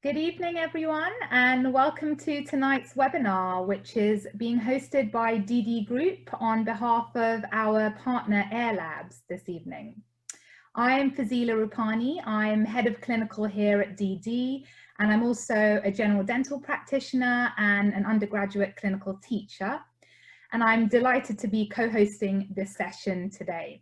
Good evening, everyone, and welcome to tonight's webinar, which is being hosted by DD Group on behalf of our partner AirLabs this evening. I am Fazila Rupani. I'm head of clinical here at DD, and I'm also a general dental practitioner and an undergraduate clinical teacher. And I'm delighted to be co-hosting this session today.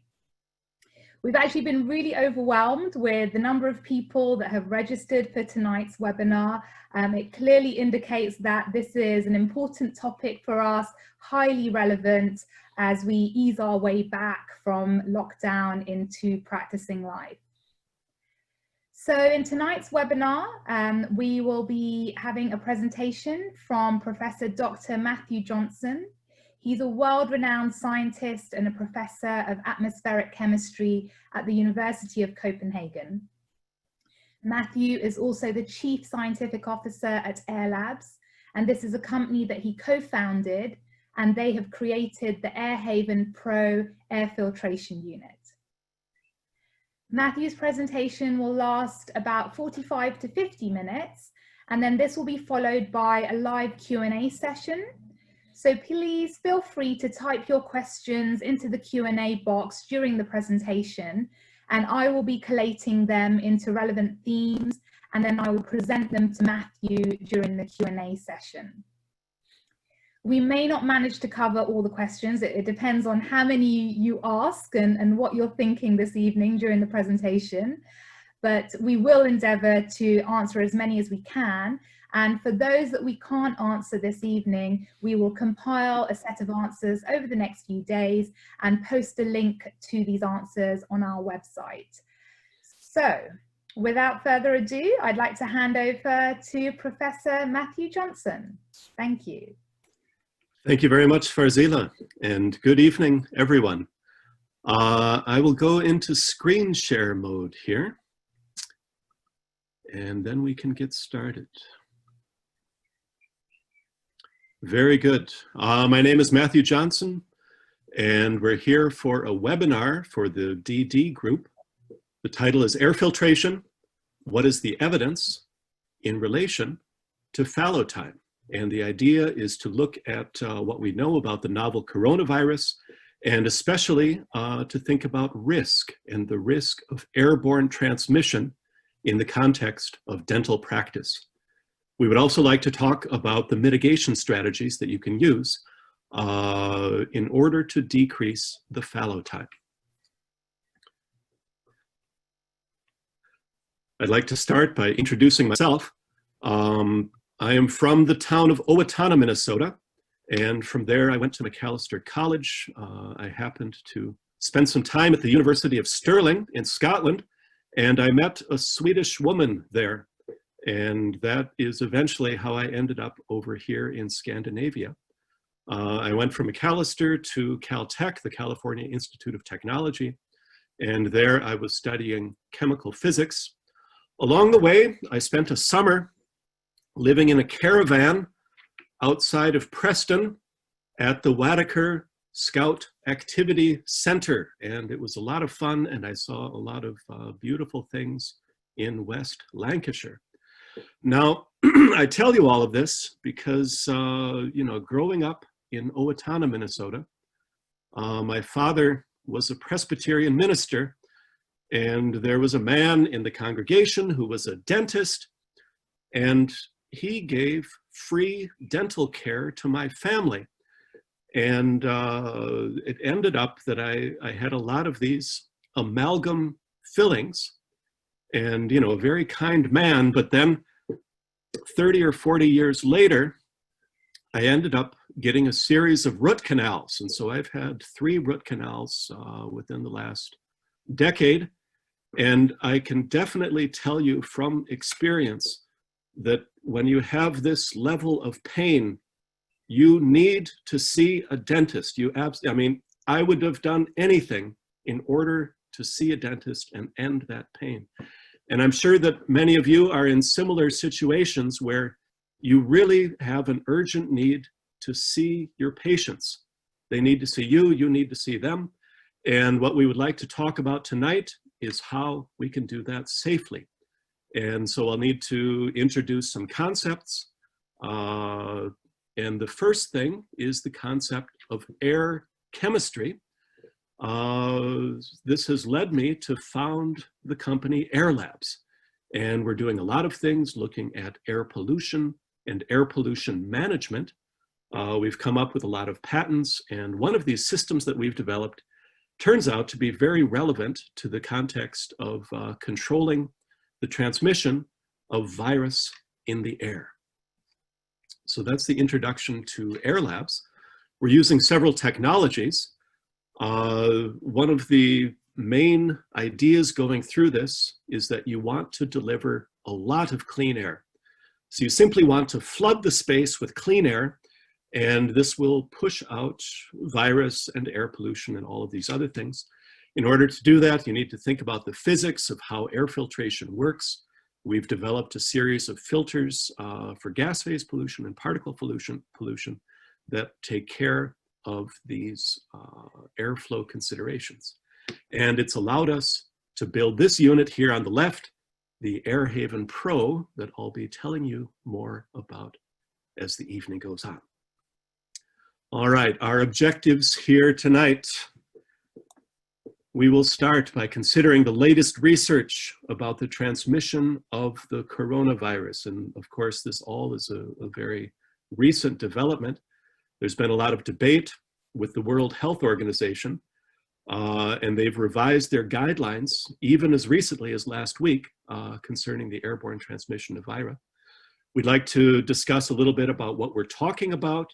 We've actually been really overwhelmed with the number of people that have registered for tonight's webinar. It clearly indicates that this is an important topic for us, highly relevant as we ease our way back from lockdown into practicing life. So in tonight's webinar, we will be having a presentation from Professor Dr. Matthew Johnson. He's a world-renowned scientist and a professor of atmospheric chemistry at the University of Copenhagen. Matthew is also the chief scientific officer at AirLabs, and this is a company that he co-founded, and they have created the AirHavn Pro air filtration unit. Matthew's presentation will last about 45 to 50 minutes, and then this will be followed by a live Q&A session. So please feel free to type your questions into the Q&A box during the presentation, and I will be collating them into relevant themes, and then I will present them to Matthew during the Q&A session. We may not manage to cover all the questions. It depends on how many you ask and what you're thinking this evening during the presentation, but we will endeavor to answer as many as we can. And for those that we can't answer this evening, we will compile a set of answers over the next few days and post a link to these answers on our website. So without further ado, I'd like to hand over to Professor Matthew Johnson. Thank you. Thank you very much, Farzila, and good evening, everyone. I will go into screen share mode here, and then we can get started. Very good. My name is Matthew Johnson, and we're here for a webinar for the DD group. The title is Air Filtration, What is the Evidence in Relation to Fallow Time? And the idea is to look at what we know about the novel coronavirus, and especially to think about risk and the risk of airborne transmission in the context of dental practice. We would also like to talk about the mitigation strategies that you can use in order to decrease the fallow time. I'd like to start by introducing myself. I am from the town of Owatonna, Minnesota, and from there I went to Macalester College. I happened to spend some time at the University of Stirling in Scotland, and I met a Swedish woman there. And that is eventually how I ended up over here in Scandinavia. I went from Macalester to Caltech, the California Institute of Technology, and there I was studying chemical physics. Along the way, I spent a summer living in a caravan outside of Preston at the Wadaker Scout Activity Center, and it was a lot of fun, and I saw a lot of beautiful things in West Lancashire. Now, I tell you all of this because, you know, growing up in Owatonna, Minnesota, my father was a Presbyterian minister, and there was a man in the congregation who was a dentist, and he gave free dental care to my family. And it ended up that I had a lot of these amalgam fillings, and, you know, a very kind man, but then 30 or 40 years later, I ended up getting a series of root canals. And so I've had 3 root canals within the last decade. And I can definitely tell you from experience that when you have this level of pain, you need to see a dentist. I mean, I would have done anything in order to see a dentist and end that pain. And I'm sure that many of you are in similar situations where you really have an urgent need to see your patients. They need to see you, you need to see them. And what we would like to talk about tonight is how we can do that safely. And so I'll need to introduce some concepts. And the first thing is the concept of air chemistry. This has led me to found the company AirLabs. And we're doing a lot of things looking at air pollution and air pollution management. We've come up with a lot of patents, and one of these systems that we've developed turns out to be very relevant to the context of controlling the transmission of virus in the air. So that's the introduction to AirLabs. We're using several technologies. One of the main ideas going through this is that you want to deliver a lot of clean air. So you simply want to flood the space with clean air, and this will push out virus and air pollution and all of these other things. In order to do that, you need to think about the physics of how air filtration works. We've developed a series of filters for gas phase pollution and particle pollution that take care of these airflow considerations. And it's allowed us to build this unit here on the left, the AirHavn Pro, that I'll be telling you more about as the evening goes on. All right, our objectives here tonight. We will start by considering the latest research about the transmission of the coronavirus. And of course, this all is a very recent development. There's been a lot of debate with the World Health Organization, and they've revised their guidelines even as recently as last week concerning the airborne transmission of virus. We'd like to discuss a little bit about what we're talking about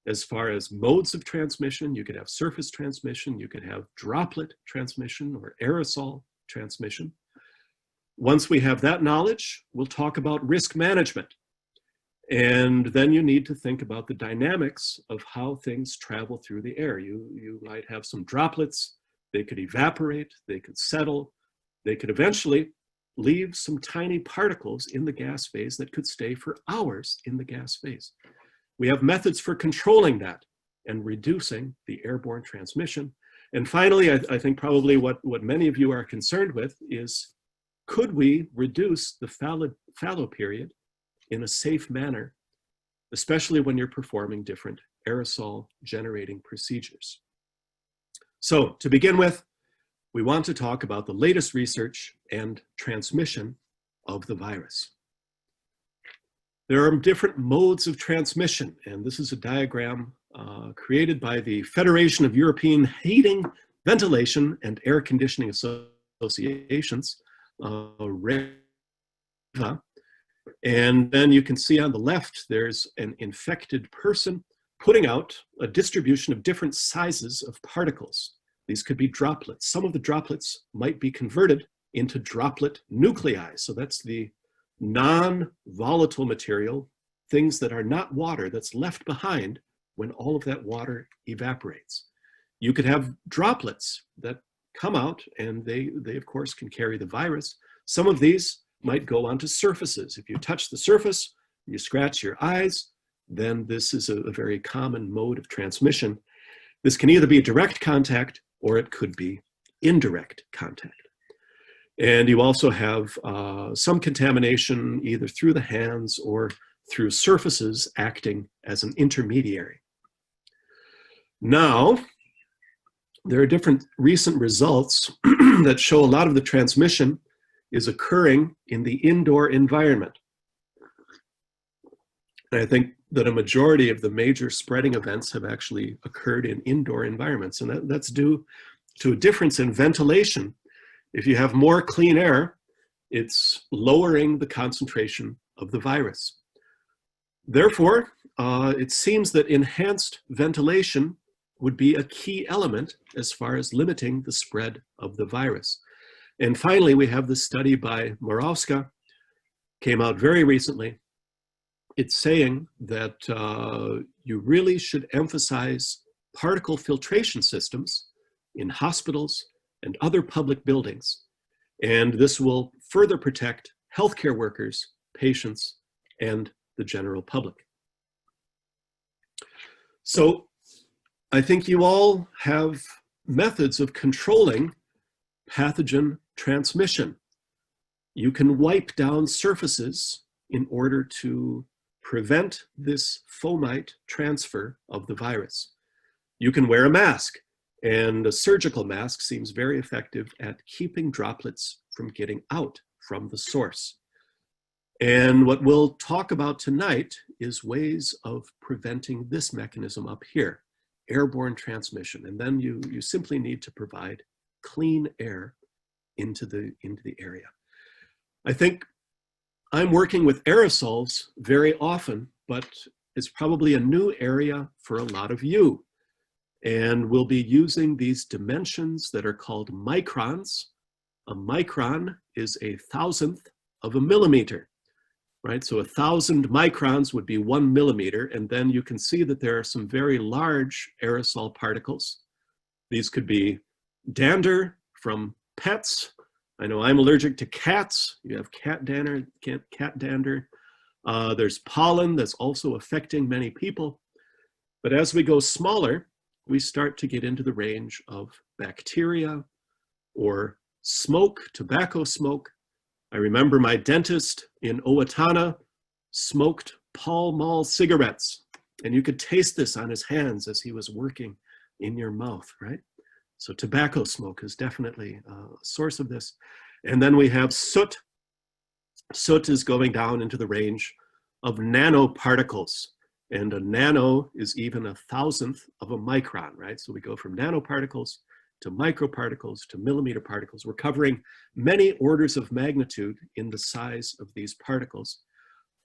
as far as modes of transmission. You could have surface transmission, you could have droplet transmission or aerosol transmission. Once we have that knowledge, we'll talk about risk management. And then you need to think about the dynamics of how things travel through the air. You might have some droplets, they could evaporate, they could settle, they could eventually leave some tiny particles in the gas phase that could stay for hours in the gas phase. We have methods for controlling that and reducing the airborne transmission. And finally, I think probably what many of you are concerned with is, could we reduce the fallow period in a safe manner, especially when you're performing different aerosol generating procedures? So to begin with, we want to talk about the latest research and transmission of the virus. There are different modes of transmission, and this is a diagram created by the Federation of European Heating, Ventilation, and Air Conditioning Associations, REVA. And then you can see on the left, there's an infected person putting out a distribution of different sizes of particles. These could be droplets. Some of the droplets might be converted into droplet nuclei. So that's the non-volatile material, things that are not water, that's left behind when all of that water evaporates. You could have droplets that come out, and they of course can carry the virus. Some of these might go onto surfaces. If you touch the surface, you scratch your eyes, then this is a very common mode of transmission. This can either be direct contact or it could be indirect contact. And you also have some contamination either through the hands or through surfaces acting as an intermediary. Now, there are different recent results that show a lot of the transmission is occurring in the indoor environment. And I think that a majority of the major spreading events have actually occurred in indoor environments, and that's due to a difference in ventilation. If you have more clean air, it's lowering the concentration of the virus. Therefore, it seems that enhanced ventilation would be a key element as far as limiting the spread of the virus. And finally, we have this study by Morawska, came out very recently. It's saying that you really should emphasize particle filtration systems in hospitals and other public buildings. And this will further protect healthcare workers, patients, and the general public. So I think you all have methods of controlling pathogen transmission. You can wipe down surfaces in order to prevent this fomite transfer of the virus. You can wear a mask, and a surgical mask seems very effective at keeping droplets from getting out from the source. And what we'll talk about tonight is ways of preventing this mechanism up here, airborne transmission. And then you simply need to provide clean air into the area. I think I'm working with aerosols very often, but it's probably a new area for a lot of you. And we'll be using these dimensions that are called microns. A micron is 1,000th of a millimeter, right? So 1,000 microns would be 1 millimeter. And then you can see that there are some very large aerosol particles. These could be dander from pets. I know I'm allergic to cats. You have cat dander. There's pollen that's also affecting many people. But as we go smaller, we start to get into the range of bacteria or smoke, tobacco smoke. I remember my dentist in Owatonna smoked Pall Mall cigarettes, and you could taste this on his hands as he was working in your mouth, right? So tobacco smoke is definitely a source of this. And then we have soot. Soot is going down into the range of nanoparticles. And a nano is even 1,000th of a micron, right? So we go from nanoparticles to microparticles to millimeter particles. We're covering many orders of magnitude in the size of these particles.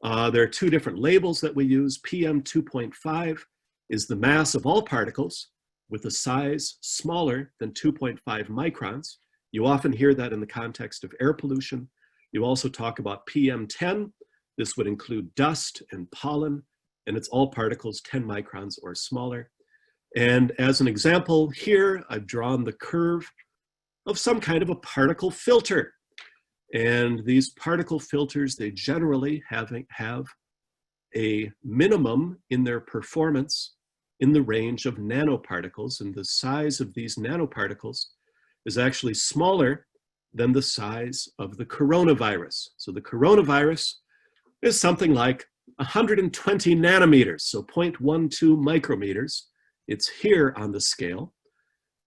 There are two different labels that we use. PM 2.5 is the mass of all particles with a size smaller than 2.5 microns. You often hear that in the context of air pollution. You also talk about PM 10. This would include dust and pollen, and it's all particles 10 microns or smaller. And as an example here, I've drawn the curve of some kind of a particle filter. And these particle filters, they generally have a minimum in their performance in the range of nanoparticles. And the size of these nanoparticles is actually smaller than the size of the coronavirus. So the coronavirus is something like 120 nanometers, so 0.12 micrometers. It's here on the scale.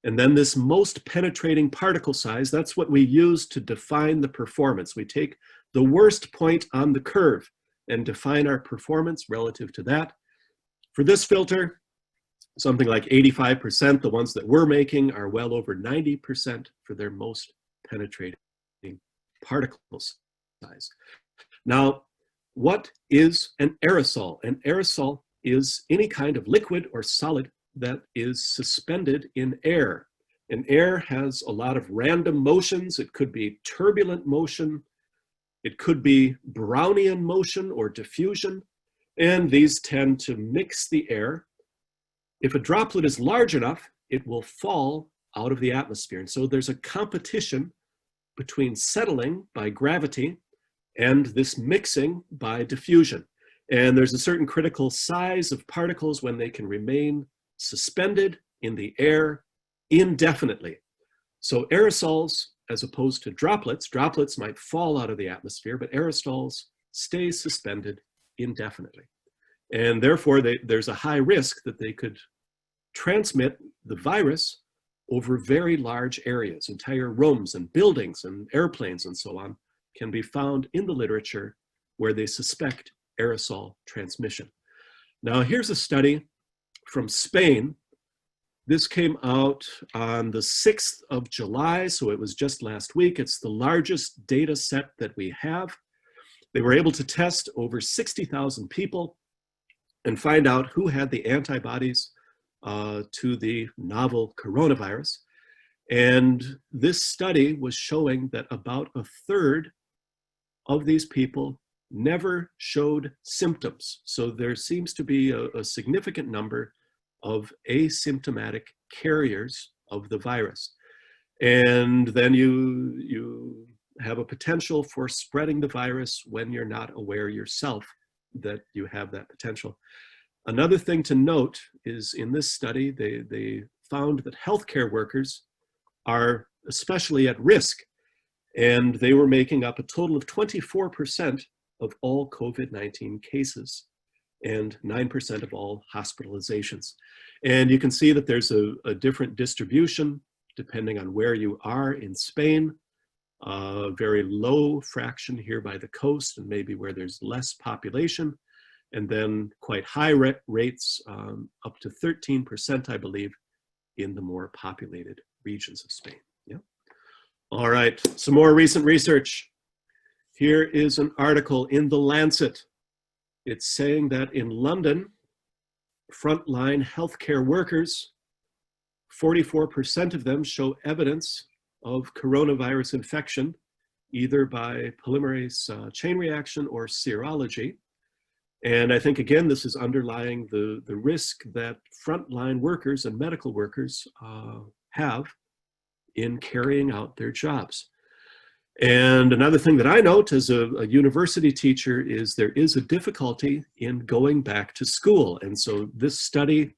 And then this most penetrating particle size, that's what we use to define the performance. We take the worst point on the curve and define our performance relative to that. For this filter, something like 85%, the ones that we're making are well over 90% for their most penetrating particle size. Now, what is an aerosol? An aerosol is any kind of liquid or solid that is suspended in air. And air has a lot of random motions. It could be turbulent motion. It could be Brownian motion or diffusion. And these tend to mix the air. If a droplet is large enough, it will fall out of the atmosphere. And so there's a competition between settling by gravity and this mixing by diffusion. And there's a certain critical size of particles when they can remain suspended in the air indefinitely. So aerosols, as opposed to droplets might fall out of the atmosphere, but aerosols stay suspended indefinitely. And therefore, there's a high risk that they could transmit the virus over very large areas. Entire rooms and buildings and airplanes and so on can be found in the literature where they suspect aerosol transmission. Now, here's a study from Spain. This came out on the 6th of July, so it was just last week. It's the largest data set that we have. They were able to test over 60,000 people and find out who had the antibodies to the novel coronavirus. And this study was showing that about a third of these people never showed symptoms. So there seems to be a significant number of asymptomatic carriers of the virus. And then you have a potential for spreading the virus when you're not aware yourself that you have that potential. Another thing to note is in this study, they found that healthcare workers are especially at risk. and they were making up a total of 24% of all COVID-19 cases and 9% of all hospitalizations. And you can see that there's a different distribution depending on where you are in Spain. Very low fraction here by the coast and maybe where there's less population, and then quite high rates, up to 13%, I believe, in the more populated regions of Spain. Yeah. All right, some more recent research. Here is an article in The Lancet. It's saying that in London, frontline healthcare workers, 44% of them show evidence of coronavirus infection, either by polymerase chain reaction or serology. And I think, again, this is underlying the risk that frontline workers and medical workers have in carrying out their jobs. And another thing that I note as a university teacher is there is a difficulty in going back to school. And so this study,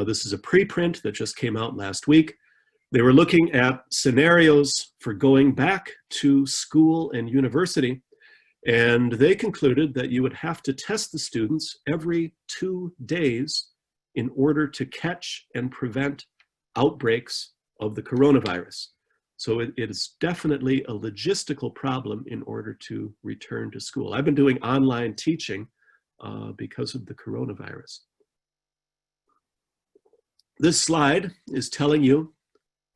this is a preprint that just came out last week. They were looking at scenarios for going back to school and university, and they concluded that you would have to test the students every 2 days in order to catch and prevent outbreaks of the coronavirus. So it is definitely a logistical problem in order to return to school. I've been doing online teaching because of the coronavirus. This slide is telling you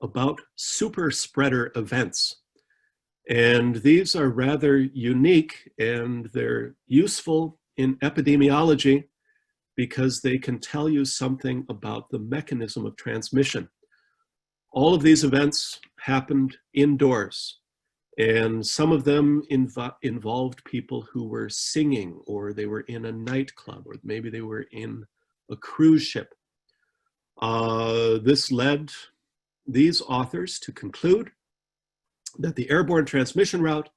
about super spreader events. And these are rather unique, and they're useful in epidemiology because they can tell you something about the mechanism of transmission. All of these events happened indoors, and some of them involved people who were singing, or they were in a nightclub, or maybe they were in a cruise ship. This led these authors to conclude that the airborne transmission route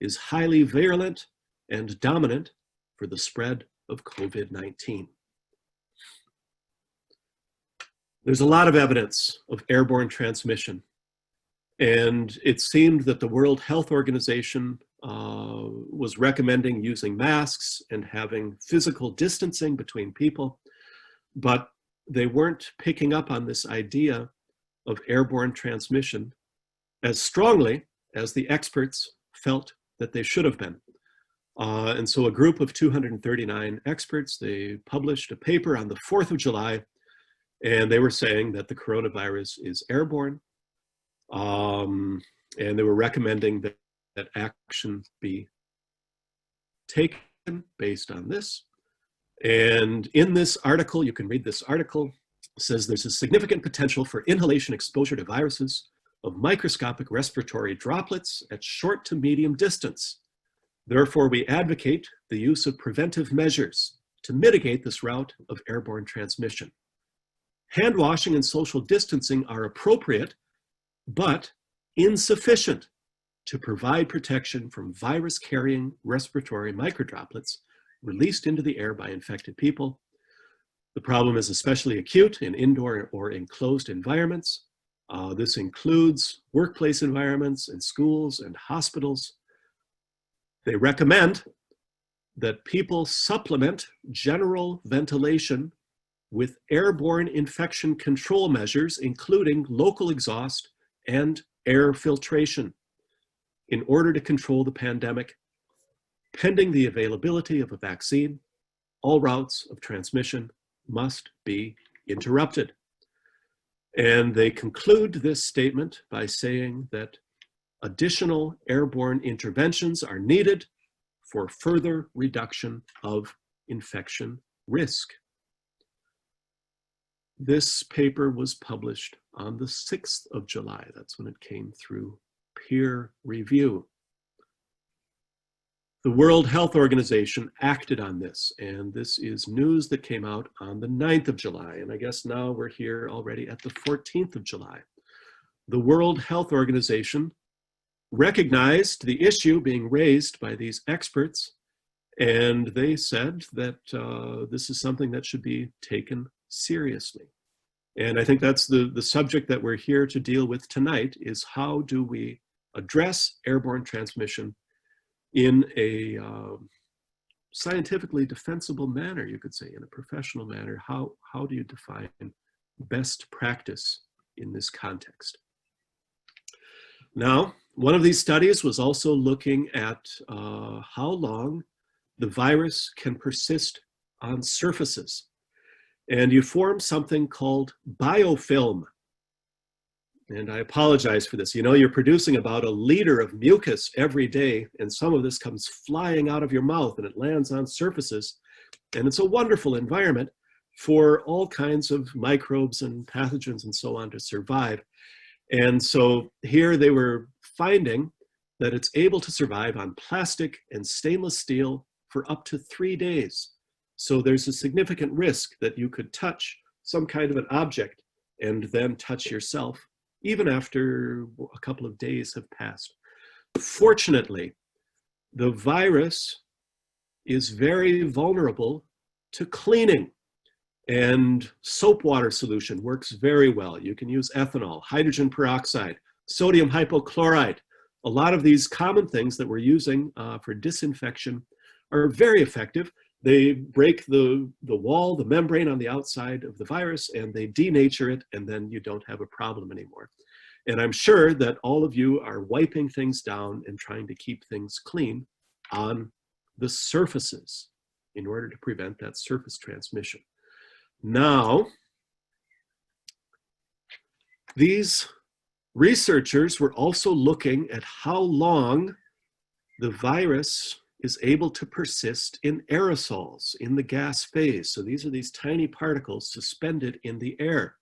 is highly virulent and dominant for the spread of COVID-19. There's a lot of evidence of airborne transmission, and it seemed that the World Health Organization was recommending using masks and having physical distancing between people, but they weren't picking up on this idea of airborne transmission as strongly as the experts felt that they should have been. And so a group of 239 experts, they published a paper on the 4th of July, and they were saying that the coronavirus is airborne, and they were recommending that action be taken based on this. And in this article, you can read this article, says there's a significant potential for inhalation exposure to viruses of microscopic respiratory droplets at short to medium distance. Therefore, we advocate the use of preventive measures to mitigate this route of airborne transmission. Hand washing and social distancing are appropriate, but insufficient to provide protection from virus-carrying respiratory microdroplets released into the air by infected people. The problem is especially acute in indoor or enclosed environments. This includes workplace environments and schools and hospitals. They recommend that people supplement general ventilation with airborne infection control measures, including local exhaust and air filtration, in order to control the pandemic. Pending the availability of a vaccine, all routes of transmission must be interrupted. And they conclude this statement by saying that additional airborne interventions are needed for further reduction of infection risk. This paper was published on the 6th of July. That's when it came through peer review. The World Health Organization acted on this, and this is news that came out on the 9th of July, and I guess now we're here already at the 14th of July. The World Health Organization recognized the issue being raised by these experts, and they said that this is something that should be taken seriously. And I think that's the subject that we're here to deal with tonight, is how do we address airborne transmission in a scientifically defensible manner, you could say, in a professional manner. How do you define best practice in this context? Now, one of these studies was also looking at how long the virus can persist on surfaces. And you form something called biofilm. And I apologize for this. You know, you're producing about 1 liter of mucus every day, and some of this comes flying out of your mouth and it lands on surfaces. And it's a wonderful environment for all kinds of microbes and pathogens and so on to survive. And so here they were finding that it's able to survive on plastic and stainless steel for up to 3 days. So there's a significant risk that you could touch some kind of an object and then touch yourself, even after a couple of days have passed. Fortunately, the virus is very vulnerable to cleaning, and soap water solution works very well. You can use ethanol, hydrogen peroxide, sodium hypochlorite. A lot of these common things that we're using for disinfection are very effective. They break the wall, the membrane on the outside of the virus, and they denature it, and then you don't have a problem anymore. And I'm sure that all of you are wiping things down and trying to keep things clean on the surfaces in order to prevent that surface transmission. Now, these researchers were also looking at how long the virus is able to persist in aerosols, in the gas phase. So these are these tiny particles suspended in the air.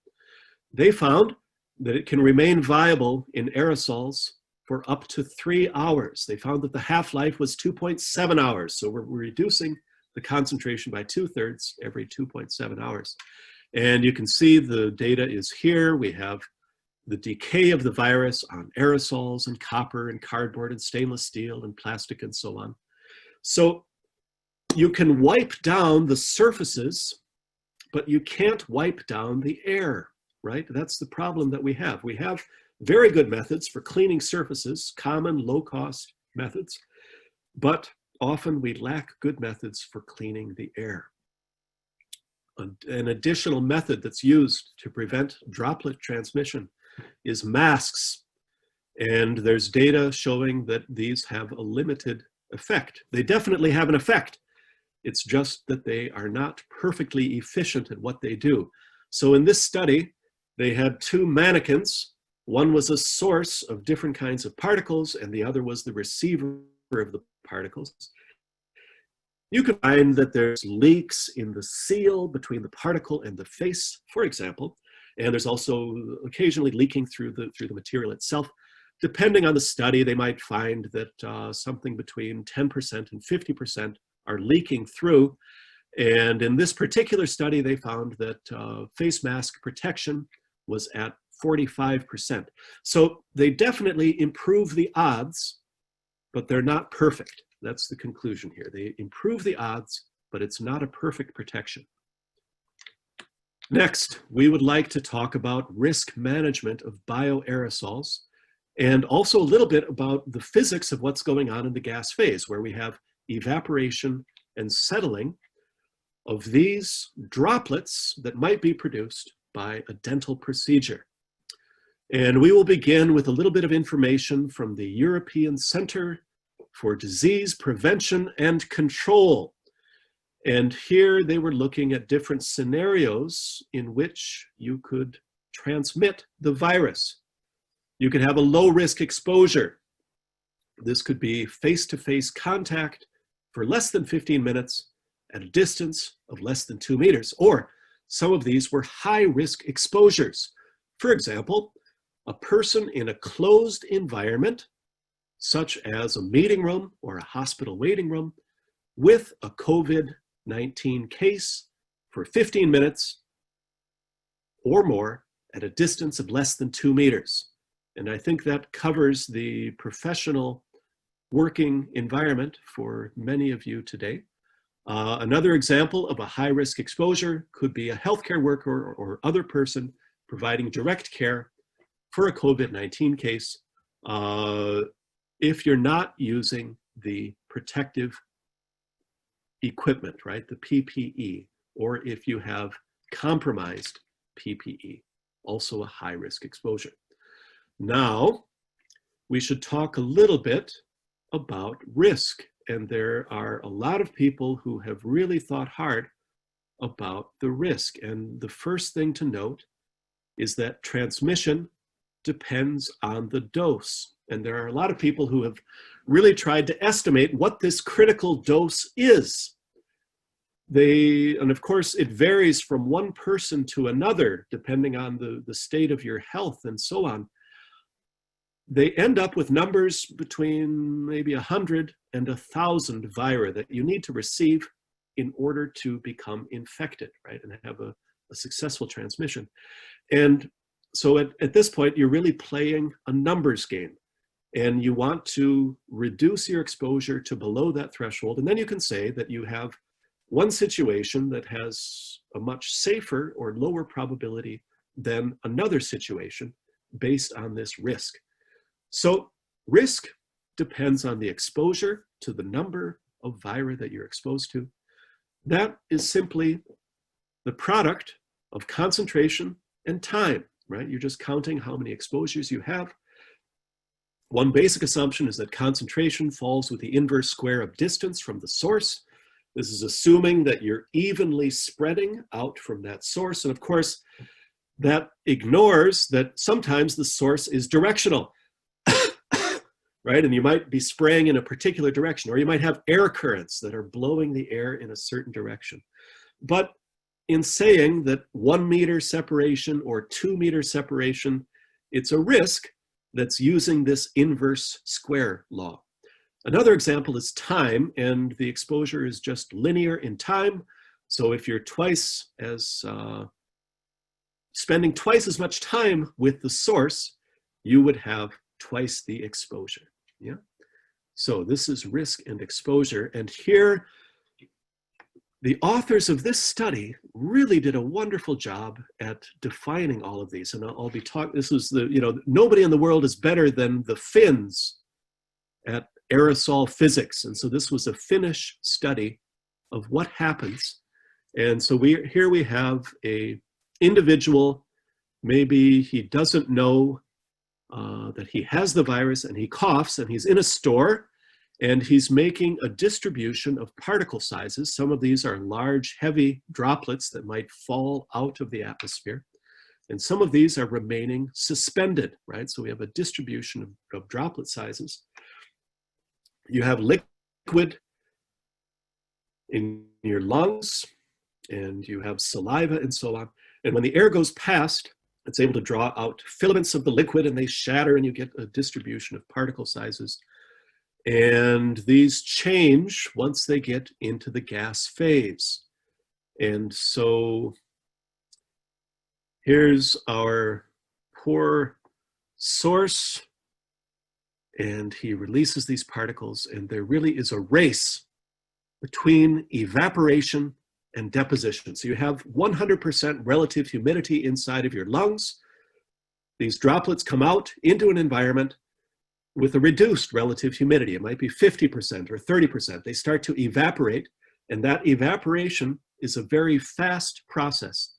They found that it can remain viable in aerosols for up to 3 hours. They found that the half-life was 2.7 hours. So we're reducing the concentration by 2/3 every 2.7 hours. And you can see the data is here. We have the decay of the virus on aerosols and copper and cardboard and stainless steel and plastic and so on. So you can wipe down the surfaces, but you can't wipe down the air, right? That's the problem that we have. We have very good methods for cleaning surfaces, common low-cost methods, but often we lack good methods for cleaning the air. An additional method that's used to prevent droplet transmission is masks. And there's data showing that these have a limited effect. They definitely have an effect. It's just that they are not perfectly efficient at what they do. So in this study, they had 2 mannequins. One was a source of different kinds of particles, and the other was the receiver of the particles. You can find that there's leaks in the seal between the particle and the face, for example, and there's also occasionally leaking through the material itself. Depending on the study, they might find that something between 10% and 50% are leaking through. And in this particular study, they found that face mask protection was at 45%. So they definitely improve the odds, but they're not perfect. That's the conclusion here. They improve the odds, but it's not a perfect protection. Next, we would like to talk about risk management of bioaerosols, and also a little bit about the physics of what's going on in the gas phase, where we have evaporation and settling of these droplets that might be produced by a dental procedure. And we will begin with a little bit of information from the European Center for Disease Prevention and Control. And here they were looking at different scenarios in which you could transmit the virus. You could have a low-risk exposure. This could be face-to-face contact for less than 15 minutes at a distance of less than 2 meters. Or some of these were high-risk exposures. For example, a person in a closed environment, such as a meeting room or a hospital waiting room, with a COVID-19 case for 15 minutes or more at a distance of less than 2 meters. And I think that covers the professional working environment for many of you today. Another example of a high-risk exposure could be a healthcare worker or other person providing direct care for a COVID-19 case if you're not using the protective equipment, right, the PPE, or if you have compromised PPE, also a high-risk exposure. Now, we should talk a little bit about risk, and there are a lot of people who have really thought hard about the risk. And the first thing to note is that transmission depends on the dose. And there are a lot of people who have really tried to estimate what this critical dose is. And of course, it varies from one person to another, depending on the state of your health and so on. They end up with numbers between maybe 100 and 1,000 vira that you need to receive in order to become infected, right, and have a successful transmission. And so at this point, you're really playing a numbers game, and you want to reduce your exposure to below that threshold. And then you can say that you have one situation that has a much safer or lower probability than another situation based on this risk. So risk depends on the exposure to the number of vira that you're exposed to. That is simply the product of concentration and time, right? You're just counting how many exposures you have. One basic assumption is that concentration falls with the inverse square of distance from the source. This is assuming that you're evenly spreading out from that source. And of course, that ignores that sometimes the source is directional, right? And you might be spraying in a particular direction, or you might have air currents that are blowing the air in a certain direction. But in saying that 1 meter separation or 2 meter separation, it's a risk that's using this inverse square law. Another example is time, and the exposure is just linear in time. So if you're spending twice as much time with the source, you would have twice the exposure. Yeah. So this is risk and exposure. And here, the authors of this study really did a wonderful job at defining all of these. And I'll be talking, this is nobody in the world is better than the Finns at aerosol physics. And so this was a Finnish study of what happens. And so here we have a individual, maybe he doesn't know that he has the virus, and he coughs, and he's in a store, and he's making a distribution of particle sizes. Some of these are large, heavy droplets that might fall out of the atmosphere. And some of these are remaining suspended, right? So we have a distribution of droplet sizes. You have liquid in your lungs, and you have saliva and so on. And when the air goes past, it's able to draw out filaments of the liquid, and they shatter, and you get a distribution of particle sizes. And these change once they get into the gas phase. And so here's our poor source, and he releases these particles, and there really is a race between evaporation and deposition. So you have 100% relative humidity inside of your lungs. These droplets come out into an environment with a reduced relative humidity. It might be 50% or 30%. They start to evaporate, and that evaporation is a very fast process.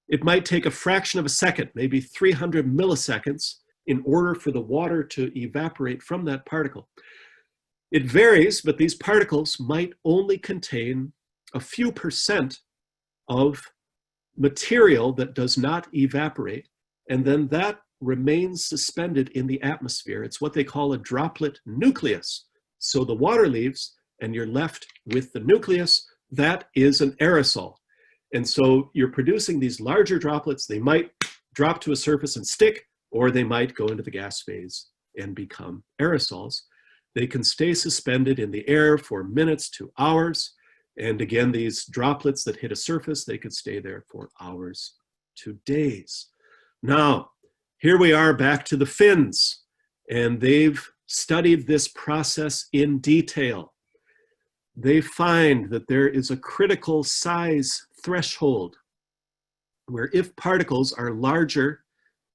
It might take a fraction of a second, maybe 300 milliseconds, in order for the water to evaporate from that particle. It varies, but these particles might only contain a few percent of material that does not evaporate, and then that remains suspended in the atmosphere. It's what they call a droplet nucleus. So the water leaves, and you're left with the nucleus. That is an aerosol. And so you're producing these larger droplets. They might drop to a surface and stick, or they might go into the gas phase and become aerosols. They can stay suspended in the air for minutes to hours. And again, these droplets that hit a surface, they could stay there for hours to days. Now, here we are back to the Finns, and they've studied this process in detail. They find that there is a critical size threshold where if particles are larger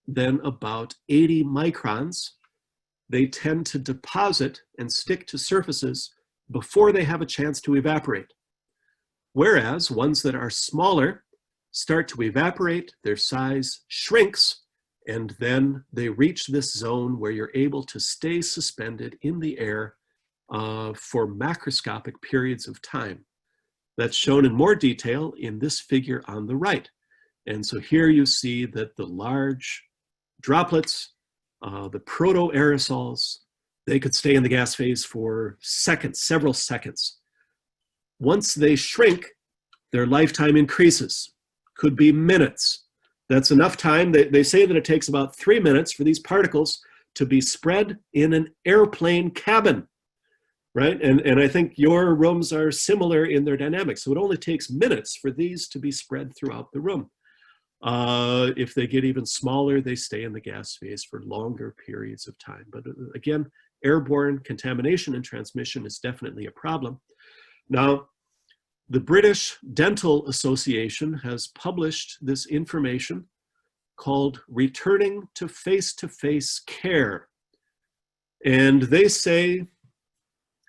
than about 80 microns, they tend to deposit and stick to surfaces before they have a chance to evaporate. Whereas ones that are smaller start to evaporate, their size shrinks, and then they reach this zone where you're able to stay suspended in the air for macroscopic periods of time. That's shown in more detail in this figure on the right. And so here you see that the large droplets, the proto-aerosols, they could stay in the gas phase for seconds, several seconds. Once they shrink, their lifetime increases, could be minutes. That's enough time. They say that it takes about 3 minutes for these particles to be spread in an airplane cabin, right? And I think your rooms are similar in their dynamics. So it only takes minutes for these to be spread throughout the room. If they get even smaller, they stay in the gas phase for longer periods of time. But again, airborne contamination and transmission is definitely a problem. Now, the British Dental Association has published this information called Returning to Face-to-Face Care. And they say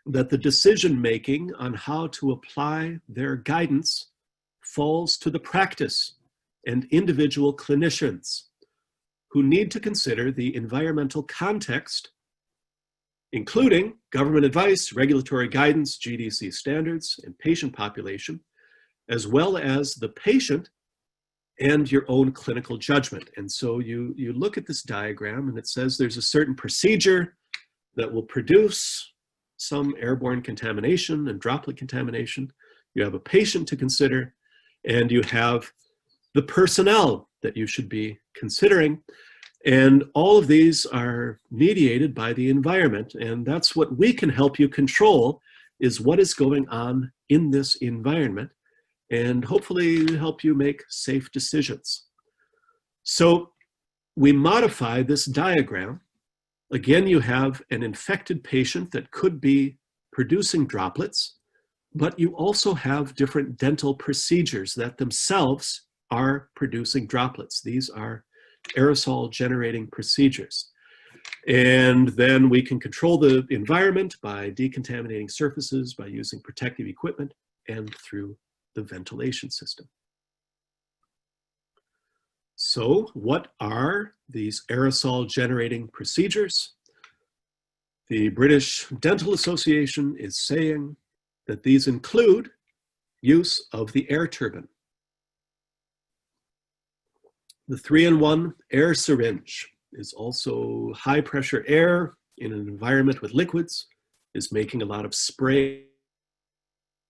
that the decision-making on how to apply their guidance falls to the practice and individual clinicians who need to consider the environmental context, including government advice, regulatory guidance, GDC standards, and patient population, as well as the patient and your own clinical judgment. And so you look at this diagram and it says there's a certain procedure that will produce some airborne contamination and droplet contamination. You have a patient to consider, and you have the personnel that you should be considering. And all of these are mediated by the environment. And that's what we can help you control, is what is going on in this environment, and hopefully help you make safe decisions. So we modify this diagram. Again, you have an infected patient that could be producing droplets, but you also have different dental procedures that themselves are producing droplets. These are aerosol generating procedures. And then we can control the environment by decontaminating surfaces, by using protective equipment, and through the ventilation system. So what are these aerosol generating procedures? The British Dental Association is saying that these include use of the air turbine. The 3-in-1 air syringe is also high pressure air in an environment with liquids, is making a lot of spray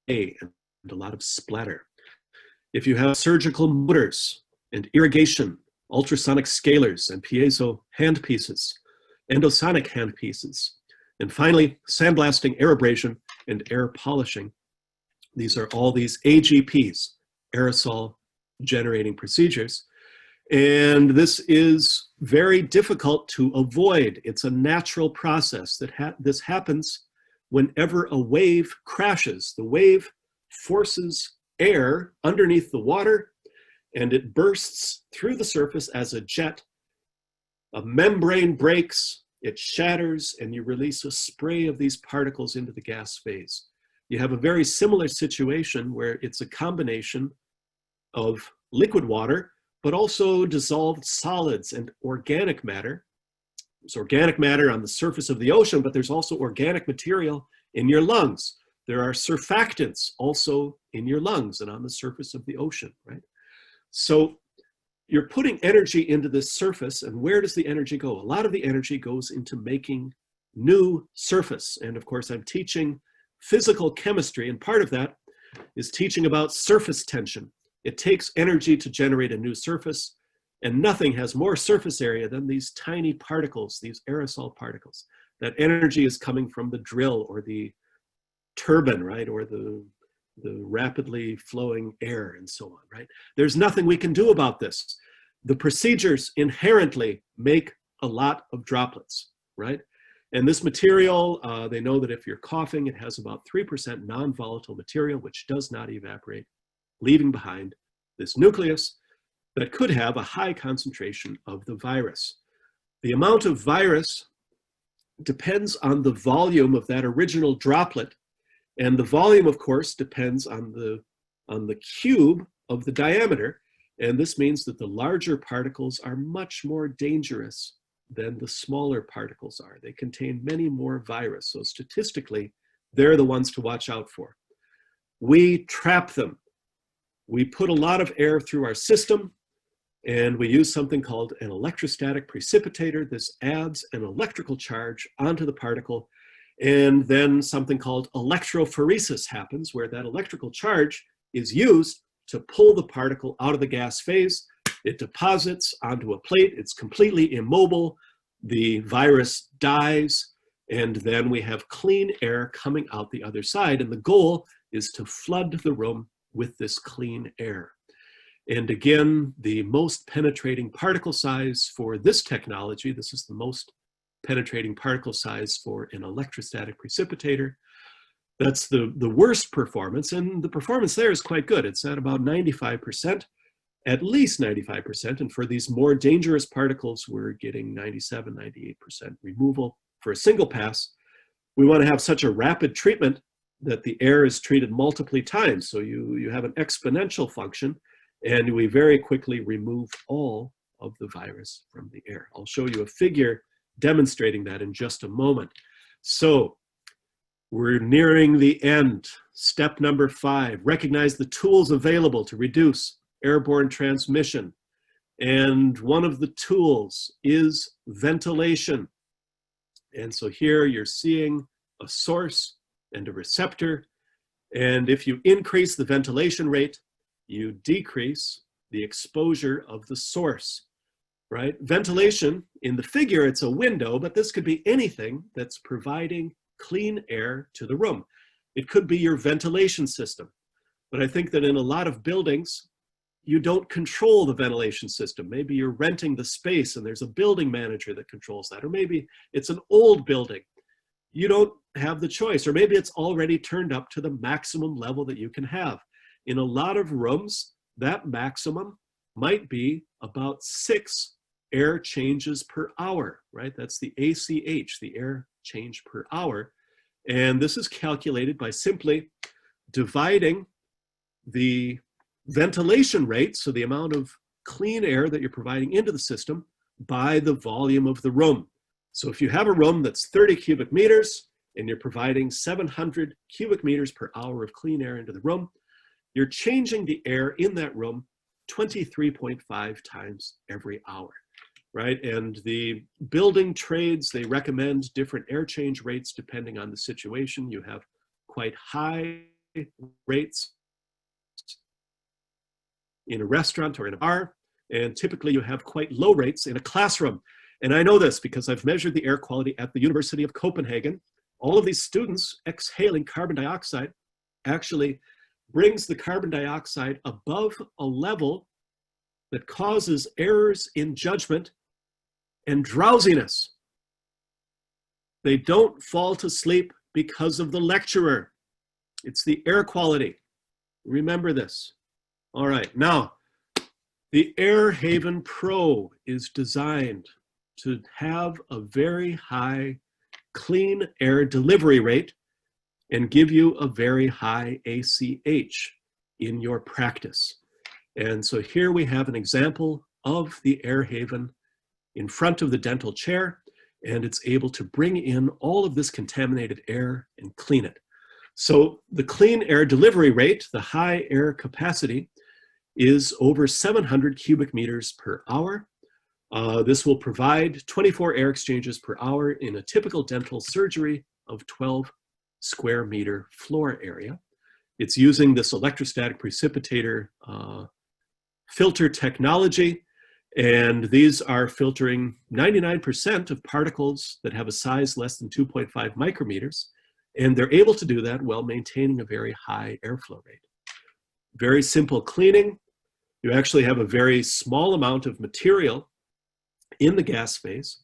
and a lot of splatter. If you have surgical motors and irrigation, ultrasonic scalers and piezo handpieces, endosonic handpieces, and finally, sandblasting, aerobrasion, and air polishing. These are all these AGPs, aerosol generating procedures. And this is very difficult to avoid. It's a natural process that this happens whenever a wave crashes. The wave forces air underneath the water, and it bursts through the surface as a jet. A membrane breaks, it shatters, and you release a spray of these particles into the gas phase. You have a very similar situation where it's a combination of liquid water, but also dissolved solids and organic matter. There's organic matter on the surface of the ocean, but there's also organic material in your lungs. There are surfactants also in your lungs and on the surface of the ocean, right? So you're putting energy into this surface, and where does the energy go? A lot of the energy goes into making new surface. And of course, I'm teaching physical chemistry, and part of that is teaching about surface tension. It takes energy to generate a new surface, and nothing has more surface area than these tiny particles, these aerosol particles. That energy is coming from the drill or the turbine, right? Or the rapidly flowing air and so on, right? There's nothing we can do about this. The procedures inherently make a lot of droplets, right? And this material, they know that if you're coughing, it has about 3% non-volatile material, which does not evaporate, leaving behind this nucleus that could have a high concentration of the virus. The amount of virus depends on the volume of that original droplet. And the volume, of course, depends on the cube of the diameter. And this means that the larger particles are much more dangerous than the smaller particles are. They contain many more virus. So statistically, they're the ones to watch out for. We trap them. We put a lot of air through our system, and we use something called an electrostatic precipitator. This adds an electrical charge onto the particle, and then something called electrophoresis happens, where that electrical charge is used to pull the particle out of the gas phase. It deposits onto a plate. It's completely immobile. The virus dies, and then we have clean air coming out the other side. And the goal is to flood the room with this clean air. And again, the most penetrating particle size for this technology, this is the most penetrating particle size for an electrostatic precipitator. That's the worst performance, and the performance there is quite good. It's at about 95%, at least 95%, and for these more dangerous particles, we're getting 97, 98% removal for a single pass. We want to have such a rapid treatment that the air is treated multiple times, so you have an exponential function, and we very quickly remove all of the virus from the air. I'll show you a figure demonstrating that in just a moment. So we're nearing the end. Step number 5, recognize the tools available to reduce airborne transmission. And one of the tools is ventilation. And so here you're seeing a source and a receptor. And if you increase the ventilation rate, you decrease the exposure of the source, right? Ventilation, in the figure, it's a window, but this could be anything that's providing clean air to the room. It could be your ventilation system. But I think that in a lot of buildings, you don't control the ventilation system. Maybe you're renting the space and there's a building manager that controls that. Or maybe it's an old building. You don't have the choice. Or maybe it's already turned up to the maximum level that you can have. In a lot of rooms, that maximum might be about 6 air changes per hour, right? That's the ACH, the air change per hour. And this is calculated by simply dividing the ventilation rate, so the amount of clean air that you're providing into the system, by the volume of the room. So if you have a room that's 30 cubic meters and you're providing 700 cubic meters per hour of clean air into the room, you're changing the air in that room 23.5 times every hour, right? And the building trades, they recommend different air change rates depending on the situation. You have quite high rates in a restaurant or in a bar, and typically you have quite low rates in a classroom. And I know this because I've measured the air quality at the University of Copenhagen. All of these students exhaling carbon dioxide actually brings the carbon dioxide above a level that causes errors in judgment and drowsiness. They don't fall to sleep because of the lecturer. It's the air quality. Remember this. All right, now, the AirHavn Pro is designed to have a very high clean air delivery rate and give you a very high ACH in your practice. And so here we have an example of the AirHavn in front of the dental chair, and it's able to bring in all of this contaminated air and clean it. So the clean air delivery rate, the high air capacity, is over 700 cubic meters per hour. This will provide 24 air exchanges per hour in a typical dental surgery of 12 square meter floor area. It's using this electrostatic precipitator filter technology, and these are filtering 99% of particles that have a size less than 2.5 micrometers, and they're able to do that while maintaining a very high airflow rate. Very simple cleaning. You actually have a very small amount of material in the gas phase.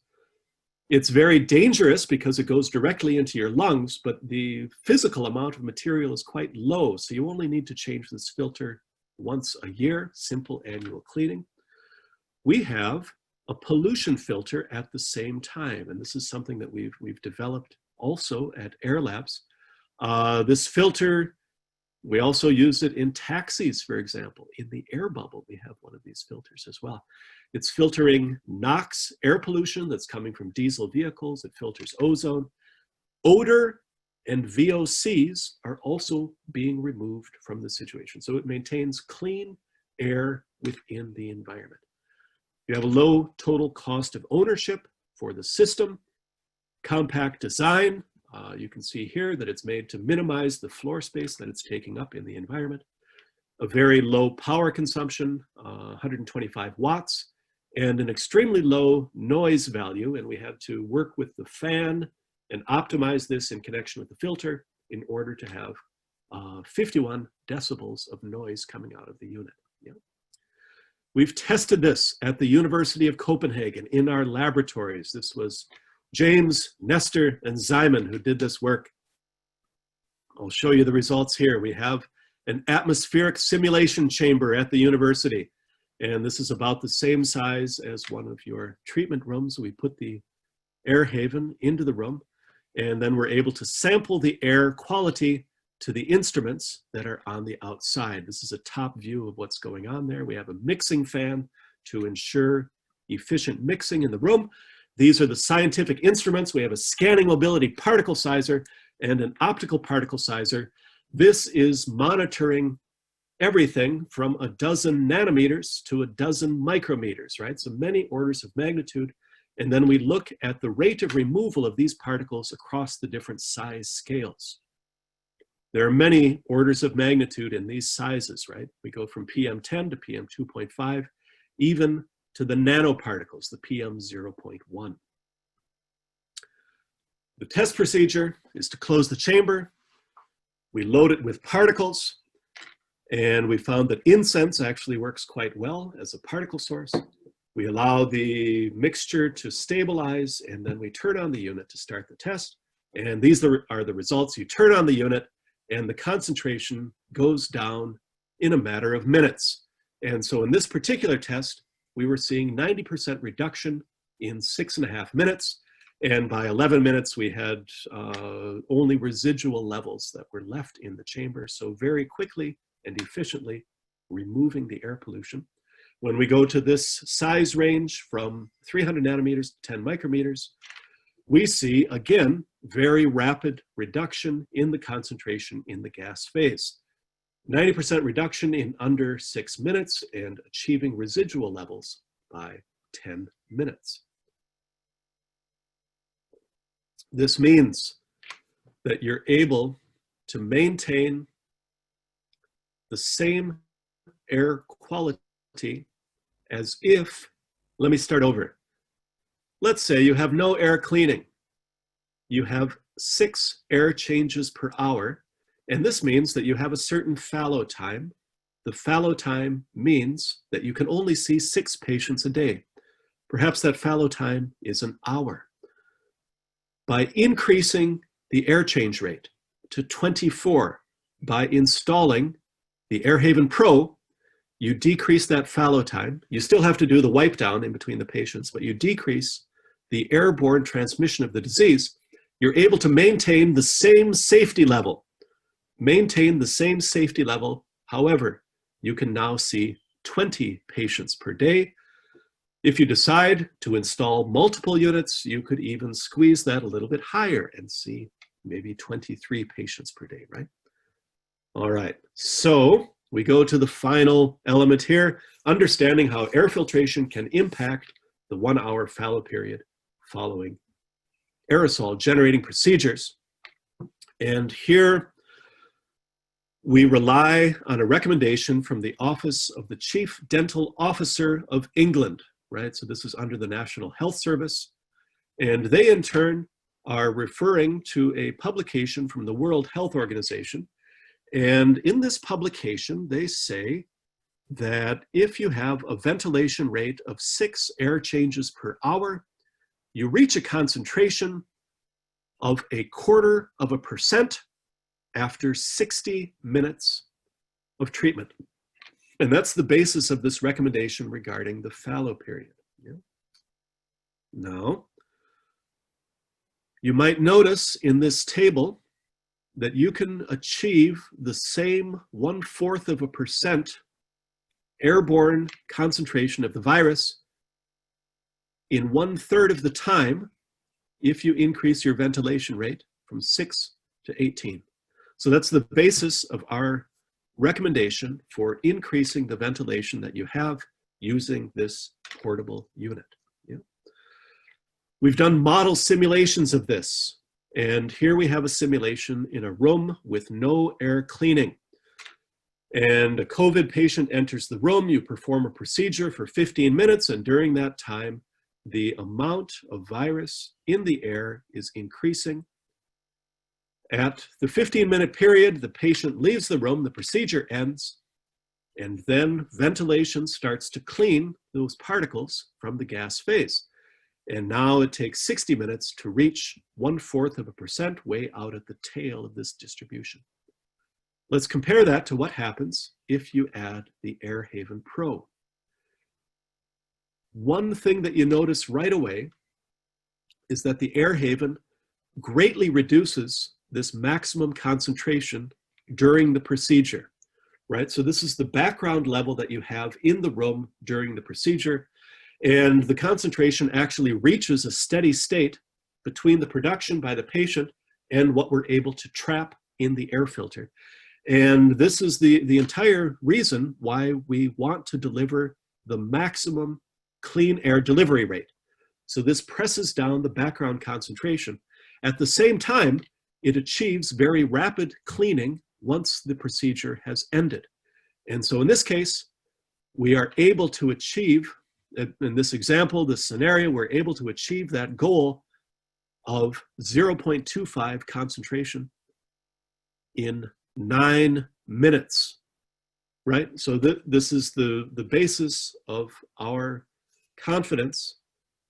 It's very dangerous because it goes directly into your lungs, but the physical amount of material is quite low, so you only need to change this filter once a year, simple annual cleaning. We have a pollution filter at the same time. And this is something that we've developed also at Air Labs. This filter, we also use it in taxis, for example. In the air bubble, we have one of these filters as well. It's filtering NOx air pollution that's coming from diesel vehicles. It filters ozone. Odor and VOCs are also being removed from the situation. So it maintains clean air within the environment. You have a low total cost of ownership for the system. Compact design. You can see here that it's made to minimize the floor space that it's taking up in the environment. A very low power consumption, 125 watts, and an extremely low noise value. And we had to work with the fan and optimize this in connection with the filter in order to have 51 decibels of noise coming out of the unit. Yeah. We've tested this at the University of Copenhagen in our laboratories. This was James, Nestor, and Simon who did this work. I'll show you the results here. We have an atmospheric simulation chamber at the university, and this is about the same size as one of your treatment rooms. We put the AirHavn into the room, and then we're able to sample the air quality to the instruments that are on the outside. This is a top view of what's going on there. We have a mixing fan to ensure efficient mixing in the room. These are the scientific instruments. We have a scanning mobility particle sizer and an optical particle sizer. This is monitoring everything from a dozen nanometers to a dozen micrometers, right? So many orders of magnitude. And then we look at the rate of removal of these particles across the different size scales. There are many orders of magnitude in these sizes, right? We go from PM10 to PM2.5, even to the nanoparticles, the PM0.1. The test procedure is to close the chamber. We load it with particles, and we found that incense actually works quite well as a particle source. We allow the mixture to stabilize, and then we turn on the unit to start the test. And these are the results. You turn on the unit, and the concentration goes down in a matter of minutes. And so in this particular test, we were seeing 90% reduction in 6.5 minutes. And by 11 minutes, we had only residual levels that were left in the chamber. So very quickly and efficiently removing the air pollution. When we go to this size range from 300 nanometers to 10 micrometers, we see, again, very rapid reduction in the concentration in the gas phase. 90% reduction in under 6 minutes and achieving residual levels by 10 minutes. This means that you're able to maintain the same air quality as if, let me start over. Let's say you have no air cleaning. You have 6 air changes per hour. And this means that you have a certain fallow time. The fallow time means that you can only see 6 patients a day. Perhaps that fallow time is an hour. By increasing the air change rate to 24, by installing the AirHavn Pro, you decrease that fallow time. You still have to do the wipe down in between the patients, but you decrease the airborne transmission of the disease. You're able to maintain the same safety level. However, you can now see 20 patients per day. If you decide to install multiple units, you could even squeeze that a little bit higher and see maybe 23 patients per day, right? All right, so we go to the final element here, understanding how air filtration can impact the 1-hour fallow period following aerosol generating procedures. And here we rely on a recommendation from the Office of the Chief Dental Officer of England, right? So this is under the National Health Service. And they in turn are referring to a publication from the World Health Organization. And in this publication, they say that if you have a ventilation rate of 6 air changes per hour, you reach a concentration of 0.25% after 60 minutes of treatment. And that's the basis of this recommendation regarding the fallow period. Yeah? Now, you might notice in this table that you can achieve the same 1/4% airborne concentration of the virus in 1/3 of the time if you increase your ventilation rate from 6 to 18. So that's the basis of our recommendation for increasing the ventilation that you have using this portable unit. Yeah. We've done model simulations of this, and here we have a simulation in a room with no air cleaning. And a COVID patient enters the room, you perform a procedure for 15 minutes, and during that time, the amount of virus in the air is increasing. At the 15-minute period, the patient leaves the room, the procedure ends, and then ventilation starts to clean those particles from the gas phase. And now it takes 60 minutes to reach 1/4% way out at the tail of this distribution. Let's compare that to what happens if you add the AirHavn Pro. One thing that you notice right away is that the AirHavn greatly reduces this maximum concentration during the procedure, right? So this is the background level that you have in the room during the procedure, and the concentration actually reaches a steady state between the production by the patient and what we're able to trap in the air filter. And this is the entire reason why we want to deliver the maximum clean air delivery rate. So this presses down the background concentration. At the same time, it achieves very rapid cleaning once the procedure has ended. And so in this case, we are able to achieve, in this example, this scenario, we're able to achieve that goal of 0.25 concentration in 9 minutes, right? So this is the basis of our confidence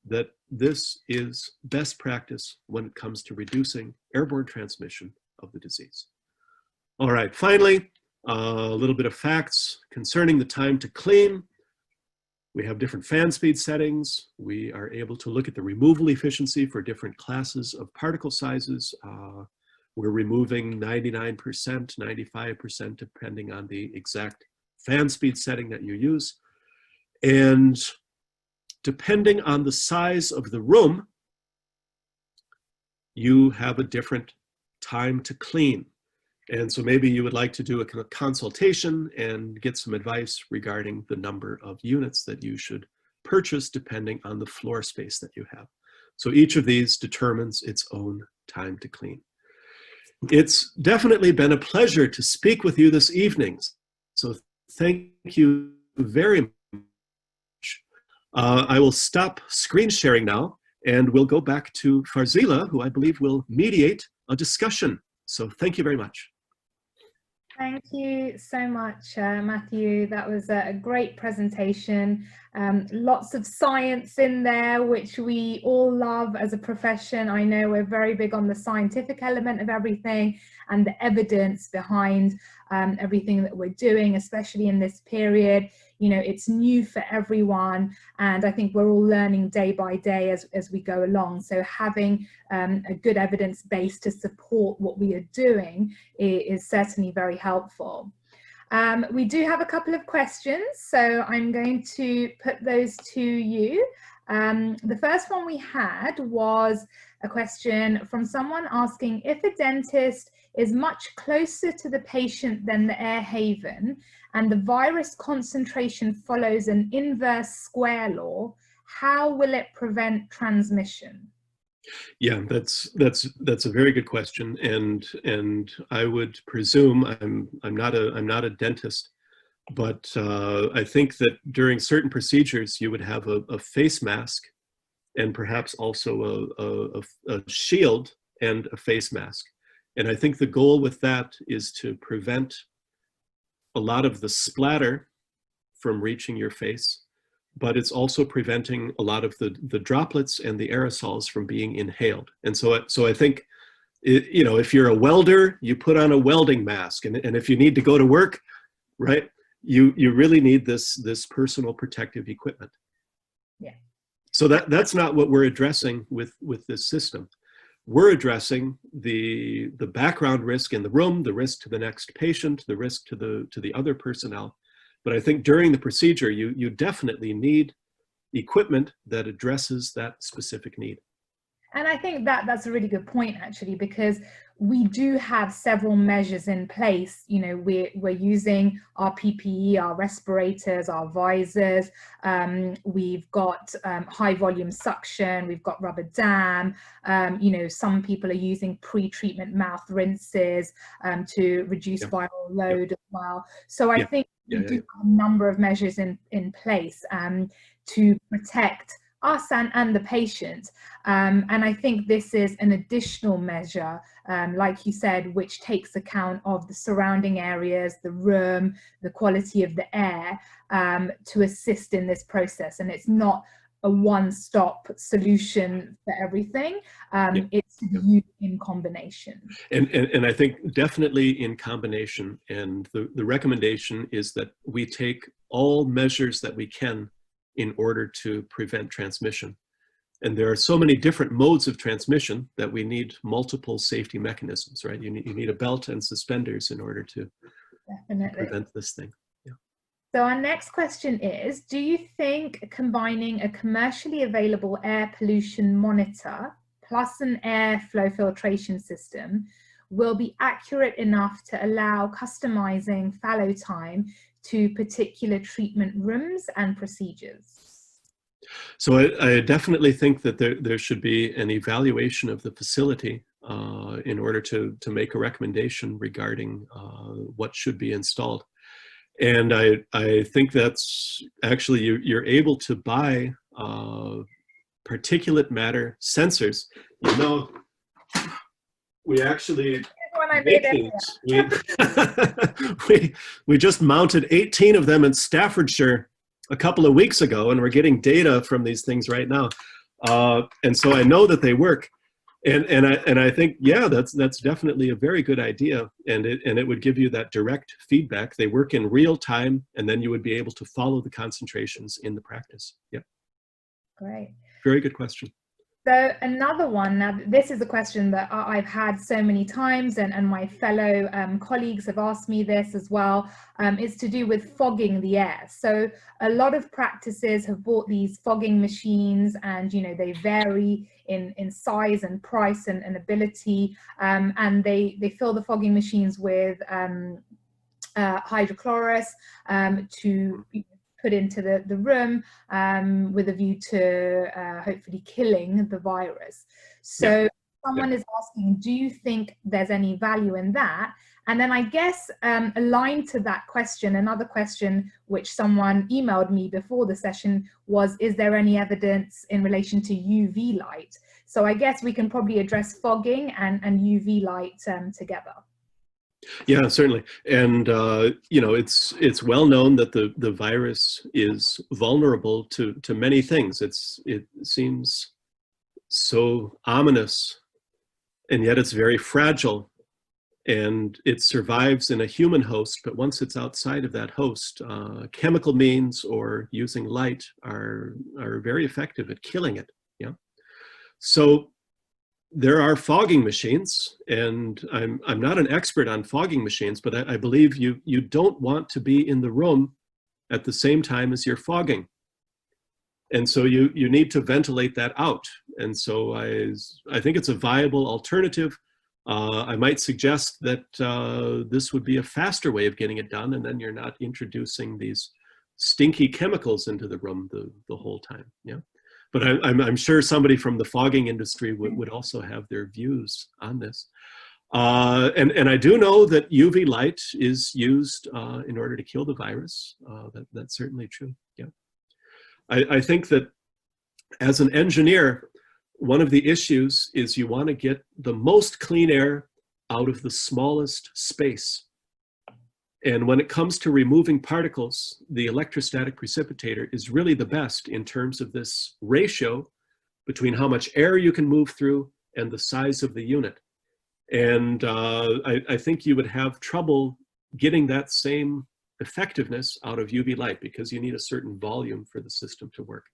that this is best practice when it comes to reducing airborne transmission of the disease. All right, finally, a little bit of facts concerning the time to clean. We have different fan speed settings. We are able to look at the removal efficiency for different classes of particle sizes. We're removing 99%, 95%, depending on the exact fan speed setting that you use. And depending on the size of the room, you have a different time to clean. And so maybe you would like to do a consultation and get some advice regarding the number of units that you should purchase depending on the floor space that you have. So each of these determines its own time to clean. It's definitely been a pleasure to speak with you this evening. So thank you very much. I will stop screen sharing now, and we'll go back to Farzila, who I believe will mediate a discussion. So thank you very much. Thank you so much, Matthew. That was a great presentation. Lots of science in there, which we all love as a profession. I know we're very big on the scientific element of everything and the evidence behind everything that we're doing, especially in this period. You know, it's new for everyone, and I think we're all learning day by day as we go along. So having a good evidence base to support what we are doing is certainly very helpful. We do have a couple of questions, so I'm going to put those to you. The first one we had was a question from someone asking if a dentist is much closer to the patient than the AirHavn and the virus concentration follows an inverse square law, how will it prevent transmission? Yeah, that's a very good question, and I would presume I'm not a dentist, but I think that during certain procedures you would have a face mask and perhaps also a shield and a face mask. And I think the goal with that is to prevent a lot of the splatter from reaching your face, but it's also preventing a lot of the droplets and the aerosols from being inhaled. And so I think, you know, if you're a welder, you put on a welding mask, and if you need to go to work, right, you really need this personal protective equipment. Yeah. So that's not what we're addressing with this system. We're addressing the background risk in the room, the risk to the next patient, the risk to the other personnel. But I think during the procedure, you definitely need equipment that addresses that specific need. And I think that's a really good point, actually, because we do have several measures in place. You know, we're using our PPE, our respirators, our visors. We've got high volume suction. We've got rubber dam. You know, some people are using pre-treatment mouth rinses to reduce viral load as well. So I think we do have a number of measures in place to protect us and the patient. And I think this is an additional measure, like you said, which takes account of the surrounding areas, the room, the quality of the air, to assist in this process. And it's not a one-stop solution for everything. It's used in combination. And I think definitely in combination. And the recommendation is that we take all measures that we can in order to prevent transmission. And there are so many different modes of transmission that we need multiple safety mechanisms, right? You need a belt and suspenders in order to prevent this thing. Yeah. So our next question is, do you think combining a commercially available air pollution monitor plus an airflow filtration system will be accurate enough to allow customizing fallow time to particular treatment rooms and procedures? So I definitely think that there should be an evaluation of the facility in order to make a recommendation regarding what should be installed. And I think that's actually, you're able to buy particulate matter sensors. You know, we actually we just mounted 18 of them in Staffordshire a couple of weeks ago, and we're getting data from these things right now. And so I know that they work. And I think, yeah, that's definitely a very good idea. And it would give you that direct feedback. They work in real time, and then you would be able to follow the concentrations in the practice. Yeah. Great. Very good question. So another one, now this is a question that I've had so many times, and my fellow colleagues have asked me this as well, is to do with fogging the air. So a lot of practices have bought these fogging machines, and you know, they vary in size and price and ability, and they fill the fogging machines with hydrochlorous to put into the room with a view to hopefully killing the virus. So someone is asking, do you think there's any value in that? And then I guess aligned to that question, another question which someone emailed me before the session was, is there any evidence in relation to UV light? So I guess we can probably address fogging and UV light together. Yeah, certainly. And, you know, it's well known that the virus is vulnerable to many things. It seems so ominous, and yet it's very fragile, and it survives in a human host. But once it's outside of that host, chemical means or using light are very effective at killing it. Yeah. So there are fogging machines, and I'm not an expert on fogging machines, but I believe you don't want to be in the room at the same time as you're fogging. And so you need to ventilate that out. And so I think it's a viable alternative. I might suggest that this would be a faster way of getting it done, and then you're not introducing these stinky chemicals into the room the whole time. Yeah. But I'm sure somebody from the fogging industry would also have their views on this. And I do know that UV light is used in order to kill the virus. That's certainly true. Yeah. I think that as an engineer, one of the issues is you want to get the most clean air out of the smallest space. And when it comes to removing particles, the electrostatic precipitator is really the best in terms of this ratio between how much air you can move through and the size of the unit. And I think you would have trouble getting that same effectiveness out of UV light because you need a certain volume for the system to work.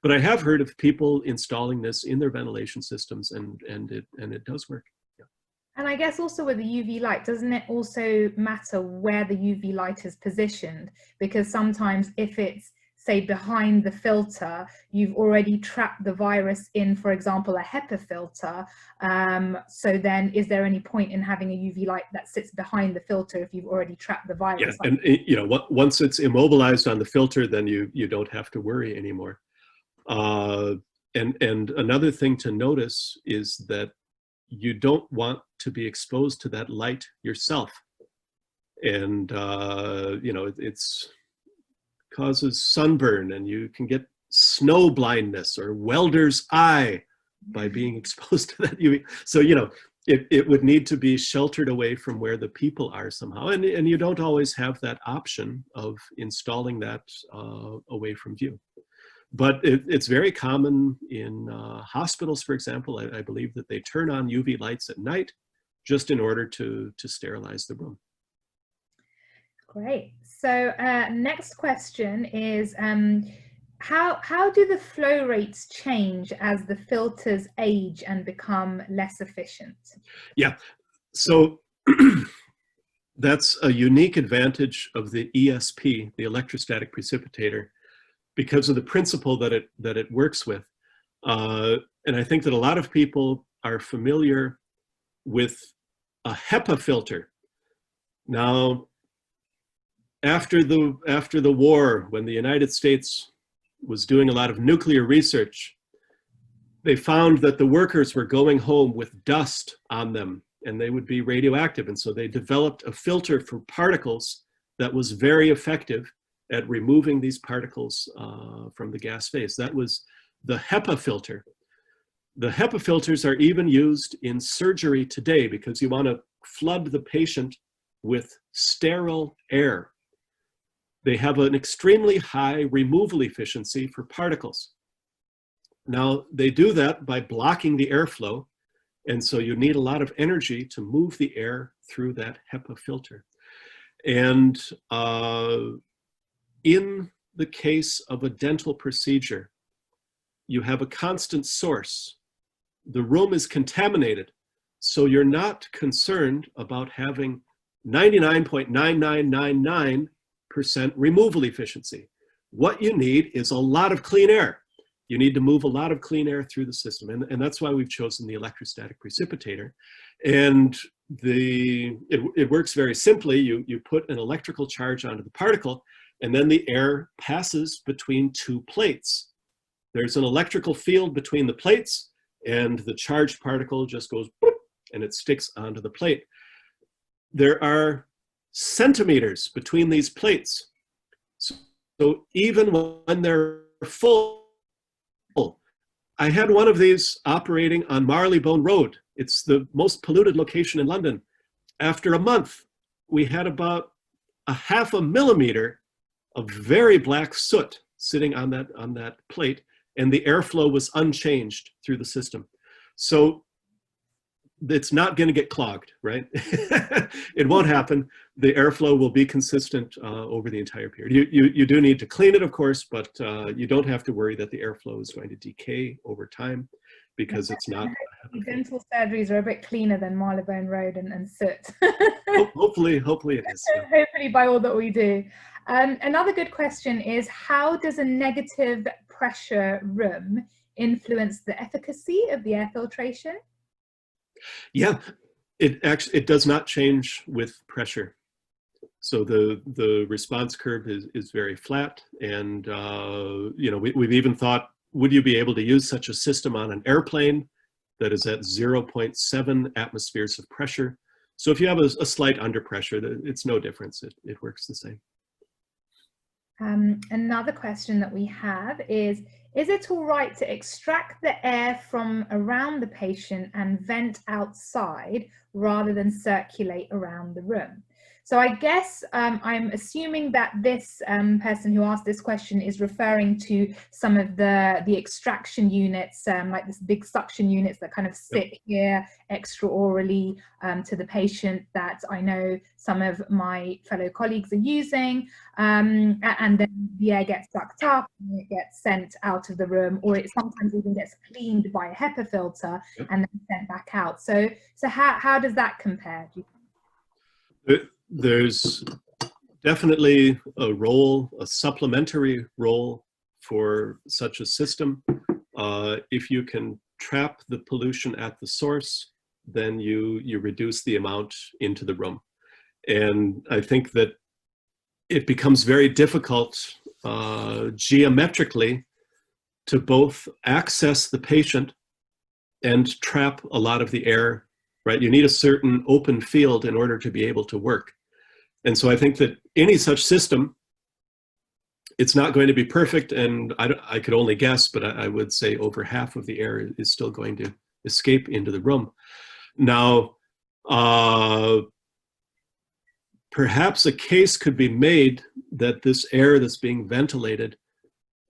But I have heard of people installing this in their ventilation systems, and it does work. Yeah. And I guess also with the UV light, doesn't it also matter where the UV light is positioned? Because sometimes if it's, say, behind the filter, you've already trapped the virus in, for example, a HEPA filter. So then is there any point in having a UV light that sits behind the filter if you've already trapped the virus? Yeah, and you know, once it's immobilized on the filter, then you don't have to worry anymore. And another thing to notice is that you don't want to be exposed to that light yourself. And, you know, it's causes sunburn, and you can get snow blindness or welder's eye by being exposed to that UV. So, you know, it would need to be sheltered away from where the people are somehow. And you don't always have that option of installing that away from view. But it's very common in hospitals, for example. I believe that they turn on UV lights at night just in order to sterilize the room. Great. So next question is, how do the flow rates change as the filters age and become less efficient? Yeah, so that's a unique advantage of the ESP, the electrostatic precipitator, because of the principle that it works with. And I think that a lot of people are familiar with a HEPA filter. Now, after the war, when the United States was doing a lot of nuclear research, they found that the workers were going home with dust on them and they would be radioactive. And so they developed a filter for particles that was very effective at removing these particles from the gas phase. That was the HEPA filter. The HEPA filters are even used in surgery today because you want to flood the patient with sterile air. They have an extremely high removal efficiency for particles. Now, they do that by blocking the airflow, and so you need a lot of energy to move the air through that HEPA filter. And in the case of a dental procedure, you have a constant source. The room is contaminated, so you're not concerned about having 99.9999% removal efficiency. What you need is a lot of clean air. You need to move a lot of clean air through the system. And that's why we've chosen the electrostatic precipitator. And it works very simply. You put an electrical charge onto the particle, and then the air passes between two plates. There's an electrical field between the plates, and the charged particle just goes boop, and it sticks onto the plate. There are centimeters between these plates. So even when they're full, I had one of these operating on Marylebone Road. It's the most polluted location in London. After a month, we had about a ½ millimeter of very black soot sitting on that plate, and the airflow was unchanged through the system. So it's not going to get clogged, right? It won't happen. The airflow will be consistent over the entire period. You do need to clean it, of course, but you don't have to worry that the airflow is going to decay over time because it's not. Dental surgeries are a bit cleaner than Marylebone Road and soot. Hopefully it is. Yeah. Hopefully by all that we do. Another good question is, how does a negative pressure room influence the efficacy of the air filtration? Yeah, it does not change with pressure. So the response curve is very flat, and you know, we've even thought, would you be able to use such a system on an airplane that is at 0.7 atmospheres of pressure? So if you have a slight under pressure, it's no difference. It works the same. Another question that we have is it all right to extract the air from around the patient and vent outside rather than circulate around the room? So I guess I'm assuming that this person who asked this question is referring to some of the extraction units, like this big suction units that kind of sit here extraorally to the patient, that I know some of my fellow colleagues are using, and then the air gets sucked up and it gets sent out of the room, or it sometimes even gets cleaned by a HEPA filter and then sent back out. So how does that compare? There's definitely a role, a supplementary role for such a system. If you can trap the pollution at the source, then you reduce the amount into the room. And I think that it becomes very difficult geometrically to both access the patient and trap a lot of the air, right? You need a certain open field in order to be able to work. And so I think that any such system, it's not going to be perfect, and I could only guess, but I would say over half of the air is still going to escape into the room. Now, perhaps a case could be made that this air that's being ventilated,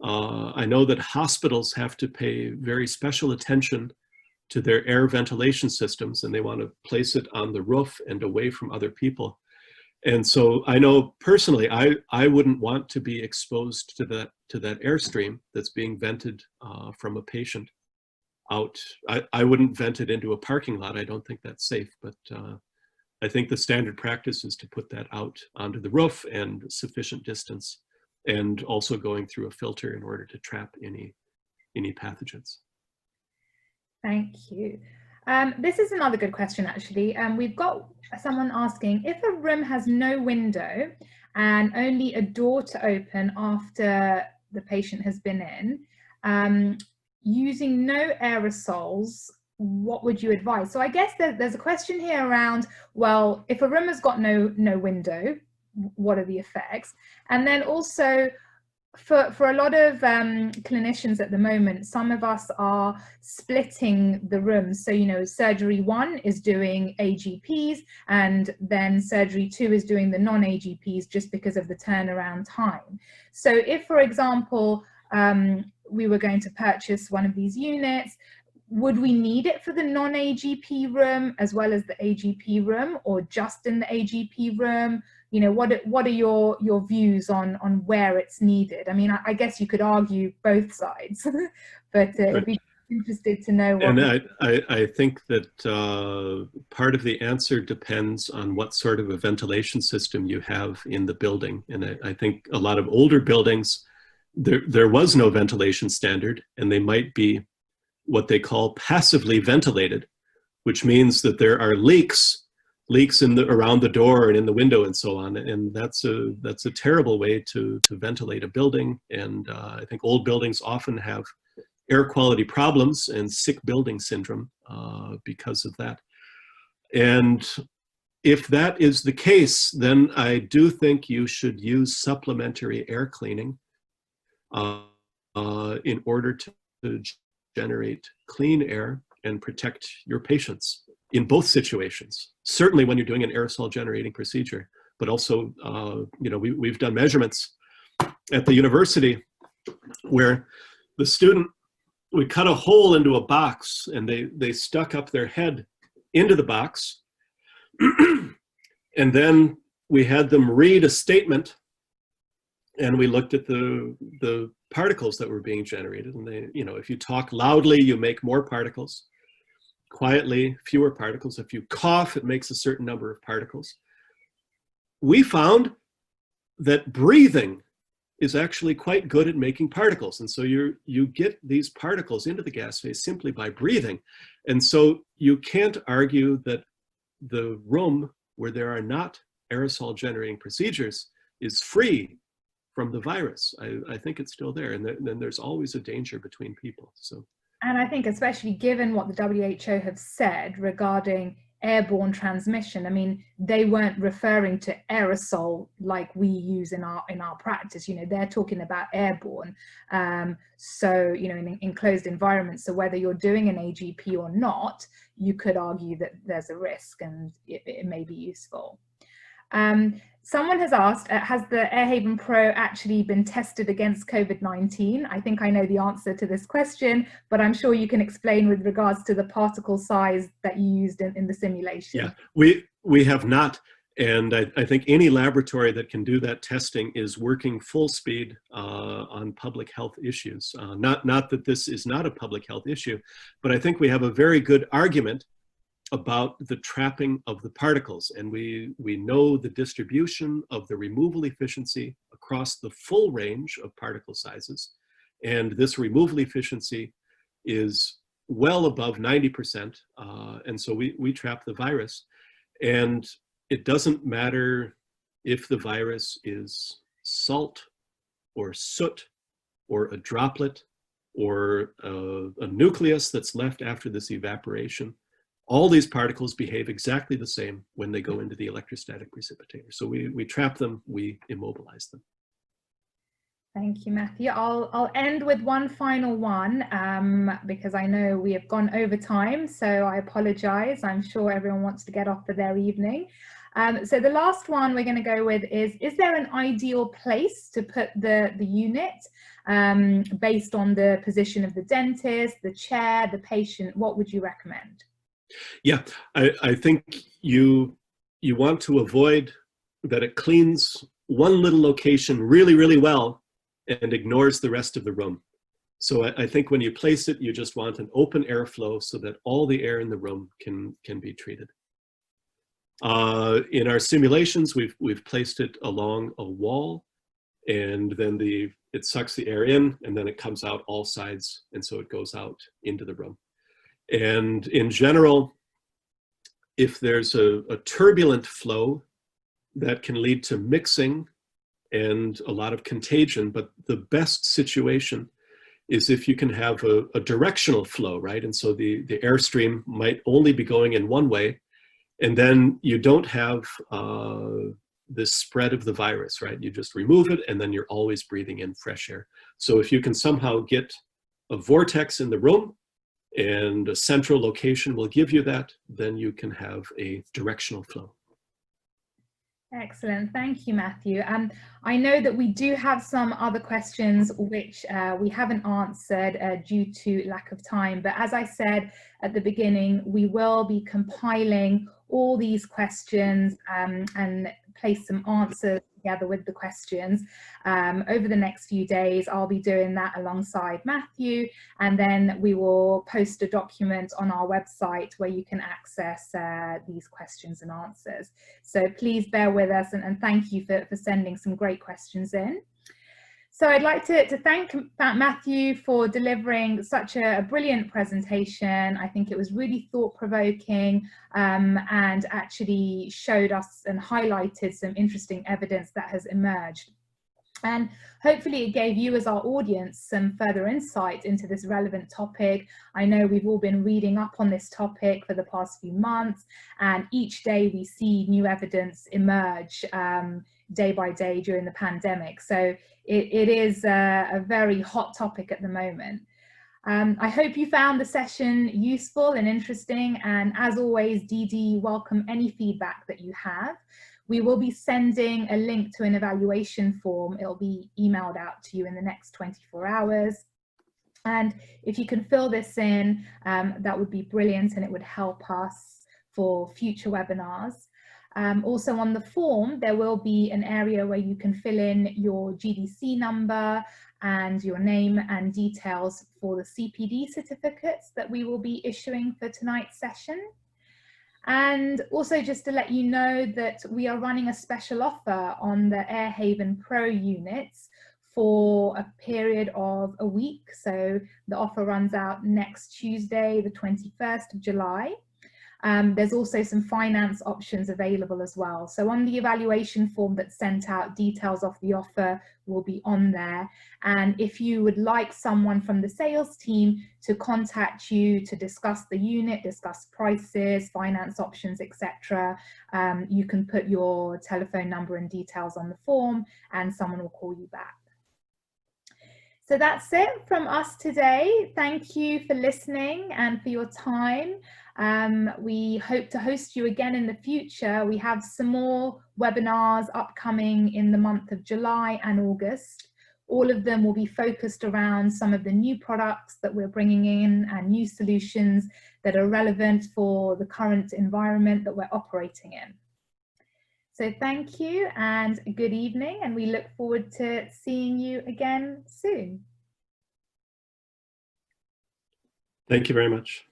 I know that hospitals have to pay very special attention to their air ventilation systems, and they want to place it on the roof and away from other people. And so I know personally, I wouldn't want to be exposed to that airstream that's being vented from a patient out. I wouldn't vent it into a parking lot. I don't think that's safe, but I think the standard practice is to put that out onto the roof and sufficient distance, and also going through a filter in order to trap any pathogens. Thank you. This is another good question, actually. We've got someone asking, if a room has no window and only a door to open after the patient has been in, using no aerosols, what would you advise? So I guess there's a question here around, well, if a room has got no window, what are the effects? And then also, for a lot of clinicians at the moment, some of us are splitting the rooms. So, you know, surgery 1 is doing AGPs, and then surgery 2 is doing the non-AGPs, just because of the turnaround time. So if, for example, we were going to purchase one of these units, would we need it for the non-AGP room as well as the AGP room, or just in the AGP room? You know, what are your views on where it's needed? I mean, I guess you could argue both sides, but I'd be interested to know what. And I think that part of the answer depends on what sort of a ventilation system you have in the building. And I think a lot of older buildings, there was no ventilation standard, and they might be what they call passively ventilated, which means that there are leaks around the door and in the window and so on, and that's a terrible way to ventilate a building. And I think old buildings often have air quality problems and sick building syndrome because of that. And if that is the case, then I do think you should use supplementary air cleaning in order to generate clean air and protect your patients in both situations. Certainly when you're doing an aerosol generating procedure, but also, you know, we've done measurements at the university where the student, we cut a hole into a box, and they stuck up their head into the box, and then we had them read a statement, and we looked at the particles that were being generated. And they, you know, if you talk loudly, you make more particles. Quietly, fewer particles. If you cough, it makes a certain number of particles. We found that breathing is actually quite good at making particles. And so you get these particles into the gas phase simply by breathing. And so you can't argue that the room where there are not aerosol generating procedures is free from the virus. I think it's still there. And then there's always a danger between people. So. And I think especially given what the WHO have said regarding airborne transmission, I mean, they weren't referring to aerosol like we use in our practice. You know, they're talking about airborne. So, you know, in enclosed environments, so whether you're doing an AGP or not, you could argue that there's a risk, and it may be useful. Someone has asked, has the AirHavn Pro actually been tested against COVID-19? I think I know the answer to this question, but I'm sure you can explain with regards to the particle size that you used in the simulation. Yeah, we have not. And I think any laboratory that can do that testing is working full speed on public health issues. Not that this is not a public health issue, but I think we have a very good argument about the trapping of the particles. And we know the distribution of the removal efficiency across the full range of particle sizes. And this removal efficiency is well above 90%. And so we trap the virus. And it doesn't matter if the virus is salt or soot or a droplet or a nucleus that's left after this evaporation. All these particles behave exactly the same when they go into the electrostatic precipitator. So we trap them, we immobilize them. Thank you, Matthew. I'll end with one final one because I know we have gone over time, so I apologize. I'm sure everyone wants to get off for their evening. So the last one we're going to go with is there an ideal place to put the unit based on the position of the dentist, the chair, the patient? What would you recommend? Yeah, I think you want to avoid that it cleans one little location really, really well and ignores the rest of the room. So I think when you place it, you just want an open airflow so that all the air in the room can be treated. In our simulations, we've placed it along a wall, and then it sucks the air in, and then it comes out all sides, and so it goes out into the room. And in general, if there's a turbulent flow, that can lead to mixing and a lot of contagion, but the best situation is if you can have a directional flow, right? And so the airstream might only be going in one way, and then you don't have this spread of the virus, right? You just remove it, and then you're always breathing in fresh air. So if you can somehow get a vortex in the room, and a central location will give you that, then you can have a directional flow. Excellent. Thank you, Matthew. I know that we do have some other questions which we haven't answered due to lack of time, but as I said at the beginning, we will be compiling all these questions and place some answers together with the questions over the next few days. I'll be doing that alongside Matthew, and then we will post a document on our website where you can access these questions and answers. So please bear with us, and thank you for sending some great questions in. So I'd like to thank Matthew for delivering such a brilliant presentation. I think it was really thought-provoking and actually showed us and highlighted some interesting evidence that has emerged. And hopefully it gave you as our audience some further insight into this relevant topic. I know we've all been reading up on this topic for the past few months, and each day we see new evidence emerge day by day during the pandemic. So it is a very hot topic at the moment. I hope you found the session useful and interesting, and as always, DD welcome any feedback that you have. We will be sending a link to an evaluation form. It'll be emailed out to you in the next 24 hours. And if you can fill this in, that would be brilliant, and it would help us for future webinars. Also on the form, there will be an area where you can fill in your GDC number and your name and details for the CPD certificates that we will be issuing for tonight's session. And also just to let you know that we are running a special offer on the AirHavn Pro units for a period of a week. So the offer runs out next Tuesday, the 21st of July. There's also some finance options available as well. So on the evaluation form that's sent out, details of the offer will be on there. And if you would like someone from the sales team to contact you to discuss the unit, discuss prices, finance options, etc., you can put your telephone number and details on the form and someone will call you back. So that's it from us today. Thank you for listening and for your time. We hope to host you again in the future. We have some more webinars upcoming in the month of July and August. All of them will be focused around some of the new products that we're bringing in and new solutions that are relevant for the current environment that we're operating in. So thank you and good evening, and we look forward to seeing you again soon. Thank you very much.